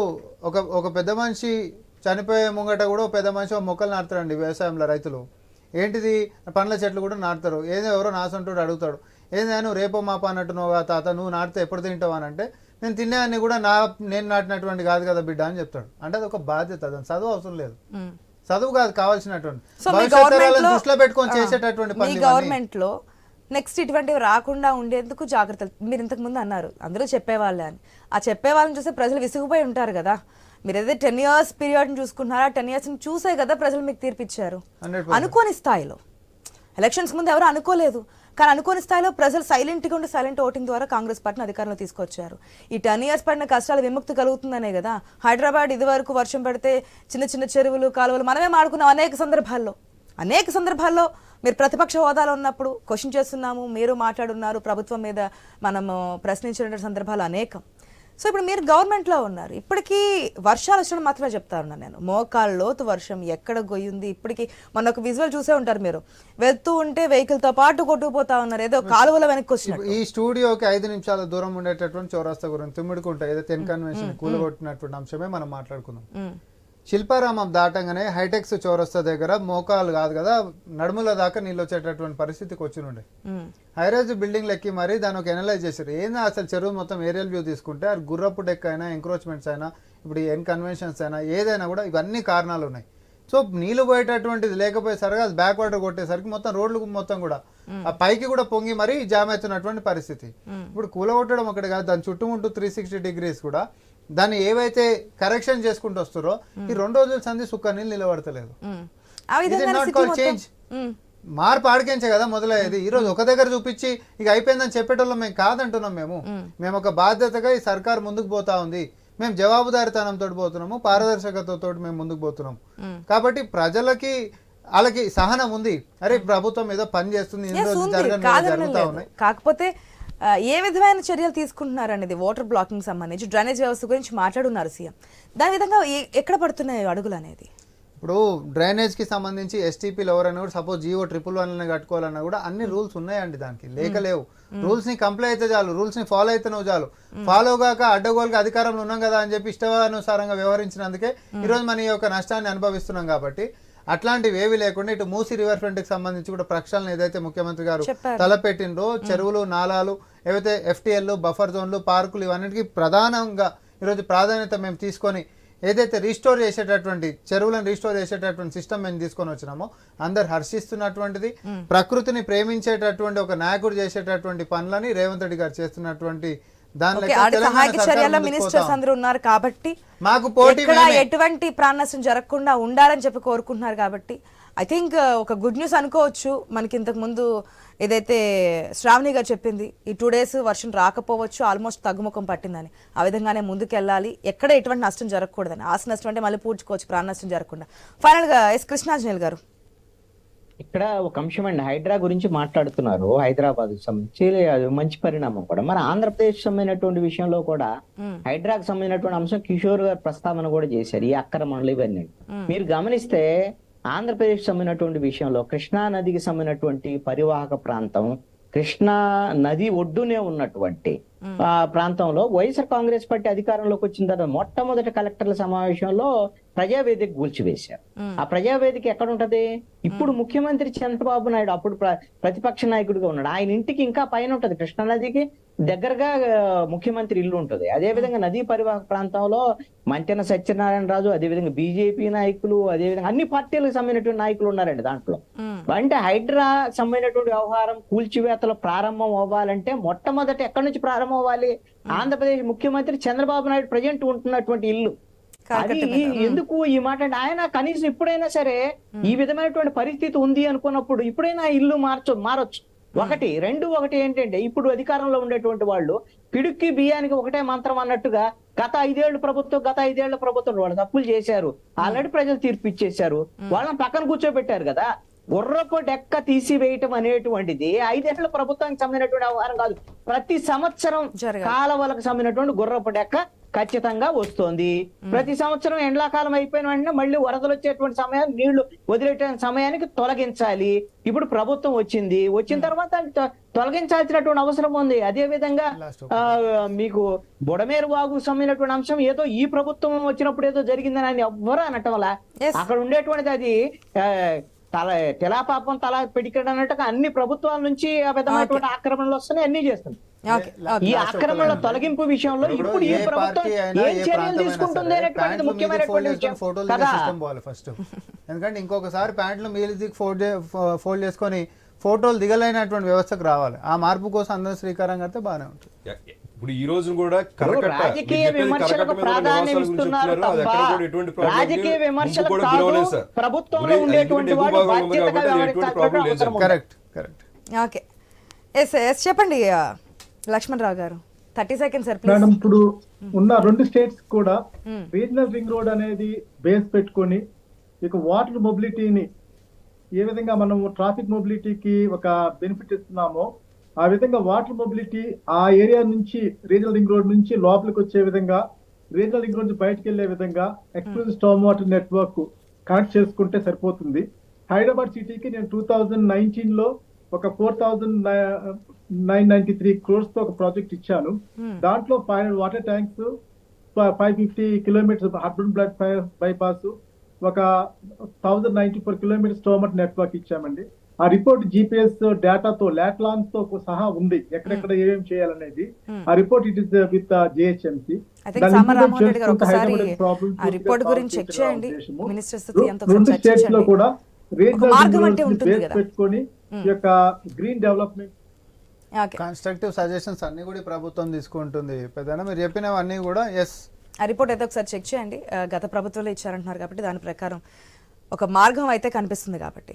ఒక పెద్ద మనిషి చనిపోయే ముంగట కూడా ఒక పెద్ద మనిషి మొక్కలు నాటుతారండి వ్యవసాయంలో రైతులు. ఏంటిది పండ్ల చెట్లు కూడా నాటుతారు. ఏదో ఎవరో నాసంటోడు అడుగుతాడు, ఏంది నువ్వు రేపో మాప అన్నట్టున్నావు తాత, నువ్వు నాటితే ఎప్పుడు తింటావు అని అంటే, నేను తినేవన్నీ కూడా నేను నాటినటువంటి కాదు కదా బిడ్డ అని చెప్తాడు. అంటే అది ఒక బాధ్యత, దాని చదువు అవసరం లేదు, చదువు కాదు కావాల్సినటువంటి భవిష్యత్ తరాలను దృష్టిలో పెట్టుకొని చేసేటటువంటి పని. గవర్నమెంట్ లో నెక్స్ట్ ఇటువంటివి రాకుండా ఉండేందుకు జాగ్రత్తలు మీరు ఇంతకు ముందు అన్నారు అందరూ చెప్పేవాళ్ళే అని. ఆ చెప్పే వాళ్ళని చూస్తే ప్రజలు విసిగిపోయి ఉంటారు కదా. మీరు ఏదైతే 10 years పీరియడ్ని చూసుకుంటున్నారా, 10 years చూసే కదా ప్రజలు మీకు తీర్పిచ్చారు. 100%. అనుకోని స్థాయిలో ఎలక్షన్స్ ముందు ఎవరు అనుకోలేదు, కానీ అనుకోని స్థాయిలో ప్రజలు సైలెంట్గా ఉండి సైలెంట్ ఓటింగ్ ద్వారా కాంగ్రెస్ పార్టీని అధికారంలో తీసుకొచ్చారు. ఈ 10 years పడిన కష్టాలు విముక్తి కలుగుతుందనే కదా. హైదరాబాద్ ఇదివరకు వర్షం పడితే చిన్న చిన్న చెరువులు కాలువలు మనమే మాడుకున్నాం అనేక సందర్భాల్లో మీరు ప్రతిపక్ష హోదాలో ఉన్నప్పుడు క్వశ్చన్ చేస్తున్నాము, మీరు మాట్లాడున్నారు, ప్రభుత్వం మీద మనము ప్రశ్నించిన సందర్భాలు అనేకం. సో ఇప్పుడు మీరు గవర్నమెంట్లో ఉన్నారు, ఇప్పటికీ వర్షాలు వచ్చినప్పుడు మాత్రమే చెప్తా ఉన్నాను నేను. మోకాళ్ళ లోతు వర్షం ఎక్కడ గొయ్యింది, ఇప్పటికీ మొన్న ఒక విజువల్ చూసే ఉంటారు మీరు, వెళ్తూ ఉంటే వెహికల్తో పాటు కొట్టుకుపోతా ఉన్నారు, ఏదో కాలువలో వెనక్కి వచ్చినట్టు. ఈ స్టూడియోకి 5 నిమిషాల దూరం ఉండేటటువంటి చౌరస్తా గురించి తుమ్మిడికుంట ఏదైతే కన్వెన్షన్ కూలగొట్టినటువంటి అంశమే మనం మాట్లాడుకుందాం. శిల్పారామం దాటంగానే హైటెక్స్ చౌరస్తా దగ్గర మోకాలు కాదు కదా నడుముల దాకా నీళ్ళు వచ్చేటటువంటి పరిస్థితికి వచ్చి ఉండే. హైరైజ్ బిల్డింగ్ ఎక్కి మరి దాన్ని ఒక ఎనలైజ్ చేశారు. ఏందా అసలు చెరువు మొత్తం ఏరియల్ వ్యూ తీసుకుంటే అది గుర్రపు డెక్ అయినా, ఎంక్రోచ్మెంట్స్ అయినా, ఇప్పుడు కన్వెన్షన్స్ అయినా ఏదైనా కూడా ఇవన్నీ కారణాలు ఉన్నాయి. సో నీళ్లు పోయేటటువంటిది లేకపోయేసరికి అది బ్యాక్ వాటర్ కొట్టేసరికి మొత్తం రోడ్లు మొత్తం కూడా ఆ పైకి కూడా పొంగి మరీ జామ్ అవుతున్నటువంటి పరిస్థితి. ఇప్పుడు కూలగొట్టడం ఒకటి కాదు, దాని చుట్టుముట్టు 360 degrees కూడా దాన్ని ఏవైతే కరెక్షన్ చేసుకుంటూ వస్తారో ఈ 2 రోజుల సంధి సుక్క నీళ్ళు నిలబడతలేదు. చేంజ్ మార్పు ఆడికించే కదా మొదలయ్యేది. ఈ రోజు ఒక దగ్గర చూపించి ఇక అయిపోయిందని చెప్పేటోళ్ళం మేము కాదంటున్నాం. మేము ఒక బాధ్యతగా ఈ సర్కార్ ముందుకు పోతా ఉంది, మేము జవాబుదారితనంతో పోతున్నాము, పారదర్శకతతో మేము ముందుకు పోతున్నాము. కాబట్టి ప్రజలకి వాళ్ళకి సహనం ఉంది. అరే ప్రభుత్వం ఏదో పని చేస్తుంది, జరుగుతా ఉన్నాయి. కాకపోతే ఏ విధమైన చర్యలు తీసుకుంటున్నారు అనేది వాటర్ బ్లాకింగ్ సంబంధించి డ్రైనేజ్ వ్యవస్థ గురించి మాట్లాడున్నారు సీఎం. దాని విధంగా ఎక్కడ పడుతున్నాయి అడుగులు అనేది? ఇప్పుడు డ్రైనేజ్ కి సంబంధించి ఎస్టీపీలు ఎవరైనా కూడా సపోజ్ జియో 111 కట్టుకోవాలన్నా కూడా అన్ని రూల్స్ ఉన్నాయండి, దానికి లేవు. రూల్స్ ని కంప్లై అయితే చాలు, రూల్స్ ని ఫాలో అయితే నువ్వు చాలు. ఫాలో కాక అడ్డగోలుగా అధికారంలో ఉన్నాం కదా అని చెప్పి ఇష్టానుసారంగా వ్యవహరించినందుకే ఈరోజు మన ఈ యొక్క నష్టాన్ని అనుభవిస్తున్నాం. కాబట్టి అట్లాంటివి ఏవి లేకుండా ఇటు మూసీ రివర్ ఫ్రంట్ కి సంబంధించి కూడా ప్రక్షాళన ఏదైతే ముఖ్యమంత్రి గారు తలపెట్టిండ్రో, చెరువులు, నాలాలు, ఏవైతే ఎఫ్టీఎల్, బఫర్ జోన్లు, పార్కులు ఇవన్నిటికీ ప్రధానంగా ఈరోజు ప్రాధాన్యత మేము తీసుకొని ఏదైతే రీస్టోర్ చేసేటటువంటి చెరువులను రీస్టోర్ చేసేటటువంటి సిస్టమ్ మేము తీసుకొని వచ్చినామో అందరు హర్షిస్తున్నటువంటిది. ప్రకృతిని ప్రేమించేటటువంటి ఒక నాయకుడు చేసేటటువంటి పనులని రేవంత్ రెడ్డి గారు చేస్తున్నటువంటి మినిస్టర్స్ అందరూ ఉన్నారు కాబట్టి మాకు పోటీ ఎటువంటి ప్రాణ నష్టం జరగకుండా ఉండాలని చెప్పి కోరుకుంటున్నారు. కాబట్టి ఐ థింక్ ఒక గుడ్ న్యూస్ అనుకోవచ్చు. మనకి ఇంతకు ముందు ఏదైతే శ్రావణి గారు చెప్పింది, ఈ 2 days వర్షం రాకపోవచ్చు, ఆల్మోస్ట్ తగ్గుముఖం పట్టిందని, ఆ విధంగానే ముందుకెళ్ళాలి, ఎక్కడ ఎటువంటి నష్టం జరగకూడదని. ఆస్తి నష్టం అంటే మళ్ళీ పూడ్చుకోవచ్చు, ప్రాణ నష్టం జరగకుండా. ఫైనల్ గా ఎస్ కృష్ణాంజనేయులు గారు, ఇక్కడ ఒక అంశం అండి, హైడ్రా గురించి మాట్లాడుతున్నారు. హైదరాబాద్ సంబంధించి అది మంచి పరిణామం కూడా. మన ఆంధ్రప్రదేశ్ సంబంధించినటువంటి విషయంలో కూడా హైడ్రాకు సంబంధించినటువంటి అంశం కిషోర్ గారు ప్రస్తావన కూడా చేశారు, ఈ అక్రమణలు ఇవన్నీ. మీరు గమనిస్తే ఆంధ్రప్రదేశ్ సంబంధించినటువంటి విషయంలో కృష్ణా నదికి సంబంధించినటువంటి పరివాహక ప్రాంతం, కృష్ణా నది ఒడ్డునే ఉన్నటువంటి ప్రాంతంలో వైఎస్ఆర్ కాంగ్రెస్ పార్టీ అధికారంలోకి వచ్చిన తర్వాత మొట్టమొదటి కలెక్టర్ల సమావేశంలో ప్రజావేదిక కూల్చివేశారు. ఆ ప్రజావేదిక ఎక్కడ ఉంటది? ఇప్పుడు ముఖ్యమంత్రి చంద్రబాబు నాయుడు అప్పుడు ప్రతిపక్ష నాయకుడిగా ఉన్నాడు, ఆయన ఇంటికి ఇంకా పైన ఉంటది, కృష్ణా నదికి దగ్గరగా ముఖ్యమంత్రి ఇల్లు ఉంటుంది. అదేవిధంగా నదీ పరివాహక ప్రాంతంలో మంతెన సత్యనారాయణ రాజు, అదేవిధంగా బీజేపీ నాయకులు, అదేవిధంగా అన్ని పార్టీలకు సంబంధించినటువంటి నాయకులు ఉన్నారండి దాంట్లో. అంటే హైడ్రా సంబంధించినటువంటి వ్యవహారం కూల్చివేతలు ప్రారంభం అవ్వాలంటే మొట్టమొదటి ఎక్కడి నుంచి ప్రారంభం అవ్వాలి? ఆంధ్రప్రదేశ్ ముఖ్యమంత్రి చంద్రబాబు నాయుడు ప్రజెంట్ ఉంటున్నటువంటి ఇల్లు. అది ఎందుకు ఈ మాట అంటే ఆయన కనీసం ఇప్పుడైనా సరే ఈ విధమైనటువంటి పరిస్థితి ఉంది అనుకున్నప్పుడు ఇప్పుడైనా ఇల్లు మారొచ్చు. ఒకటి ఏంటంటే ఇప్పుడు అధికారంలో ఉండేటువంటి వాళ్ళు పిడుక్కి బియ్యానికి ఒకటే మంత్రం అన్నట్టుగా గత 5 ఏళ్ల ప్రభుత్వం వాళ్ళు తప్పులు చేశారు, ఆల్రెడీ ప్రజలు తీర్పు ఇచ్చేశారు, వాళ్ళని పక్కన కూర్చోబెట్టారు కదా. గుర్రపు డెక్క తీసివేయటం అనేటువంటిది 5 ఏళ్ల ప్రభుత్వానికి సంబంధించినటువంటి వ్యవహారం కాదు. ప్రతి సంవత్సరం కాలవలకు సంబంధించినటువంటి గుర్రపు డెక్క ఖచ్చితంగా వస్తోంది. ప్రతి సంవత్సరం ఎండాకాలం అయిపోయిన వెంటనే మళ్ళీ వరదలు వచ్చేటువంటి సమయాన్ని, నీళ్లు వదిలేట సమయానికి తొలగించాలి. ఇప్పుడు ప్రభుత్వం వచ్చిన తర్వాత తొలగించాల్సినటువంటి అవసరం ఉంది. అదే విధంగా మీకు బుడమేరు వాగు సంబంధించినటువంటి అంశం ఏదో ఈ ప్రభుత్వం వచ్చినప్పుడు ఏదో జరిగిందని ఆయన ఎవ్వరూ అనటం వల్ల అక్కడ ఉండేటువంటిది అది తెలాపాపం తలా పిడికడం అన్నట్టుగా అన్ని ప్రభుత్వాల నుంచి ఆ విధమైనటువంటి ఆక్రమణలు వస్తున్నాయి, అన్ని చేస్తుంది. ఈ ఆక్రమణల తొలగింపు విషయంలో ఇప్పుడు ఈ ప్రభుత్వం ఏం చర్యలు తీసుకుంటుంది అనేటువంటిది ముఖ్యమైనటువంటి విషయం కదా. ఫస్ట్ ఎందుకంటే ఇంకొకసారి ప్యాంట్లు మీలికి ఫోల్డ్ చేసుకొని ఫోటోలు దిగలేనటువంటి వ్యవస్థకు రావాలి. ఆ మార్పు కోసం అందరూ శ్రీకారం కడితే బాగానే ఉంటుంది. ఇప్పుడు ఈ రోజు కూడా కరకట్ట, రాజకీయ మీరు చెప్పేది విమర్శలకు కరకట్ట మీద ప్రాధాన్యం నివాసాల గురించి ఇస్తున్నారు చెప్తున్నారు. అది తప్ప ఎక్కడ కూడా ఎటువంటి problem రాజకీయ లేదు. విమర్శలకు ముందు కూడా కాదు, గురవలేదు సార్. ప్రభుత్వంలో ఉండేటువంటి ఎందుకంటే వాడు ఎక్కువ భాగం ఉంది బాధ్యతగా కాబట్టి అది ఎటువంటి problem లేదు sir. Correct correct. Okay, yes చెప్పండి లక్ష్మణ్ రావు గారు, 30 seconds సార్ ప్లీజ్. మేడం, ఇప్పుడు ఉన్న 2 స్టేట్స్ కూడా రీజనల్ రింగ్ రోడ్ అనేది బేస్ పెట్టుకొని ఇక వాటర్ మొబిలిటీని ఏ విధంగా మనం ట్రాఫిక్ మొబిలిటీకి ఒక బెనిఫిట్ ఇస్తున్నామో ఆ విధంగా వాటర్ మొబిలిటీ ఆ ఏరియా నుంచి రీజనల్ రింగ్ రోడ్ నుంచి లోపలికి వచ్చే విధంగా, రీజనల్ రింగ్ రోడ్ నుంచి బయటకు వెళ్లే విధంగా exclusive storm water network connect చేసుకుంటే సరిపోతుంది. హైదరాబాద్ సిటీకి నేను 2019 లో ఒక 4,993 crores తో ఒక ప్రాజెక్ట్ ఇచ్చాను. దాంట్లో 500 water tanks, 550 kilometres urban blood bypass, ఒక 1094 కిలోమీటర్స్ స్టోమర్ నెట్వర్క్ ఇచ్చామండి. ఆ రిపోర్ట్ జీపీఎస్ డేటాతో లాట్లాన్స్ తో సహా ఉంది, ఎక్కడెక్కడ ఏమేమి చేయాలనేది. ఆ report it is with GHMC. I think సామర్ Ramohan Reddy గారు ఒకసారి ఆ రిపోర్ట్ గురించి చెక్ చేయండి. మినిస్టర్స్ తో ఎంతో ఒకసారి 2 స్టేట్స్ లో చర్చించండి. కూడా ఒక మార్గం అంటే రీజనల్ ఉంటుంది బేస్ కదా. పెట్టుకొని ఈ యొక్క green development okay, constructive suggestions అన్ని కూడా ఈ ప్రభుత్వం తీసుకుంటుంది. పెద్దనా మీరు చెప్పినవన్నీ కూడా ఎస్. ఆ రిపోర్ట్ అయితే ఒకసారి చెక్ చేయండి. గత ప్రభుత్వంలో ఇచ్చారంటున్నారు కాబట్టి దాని ప్రకారం ఒక మార్గం అయితే కనిపిస్తుంది కాబట్టి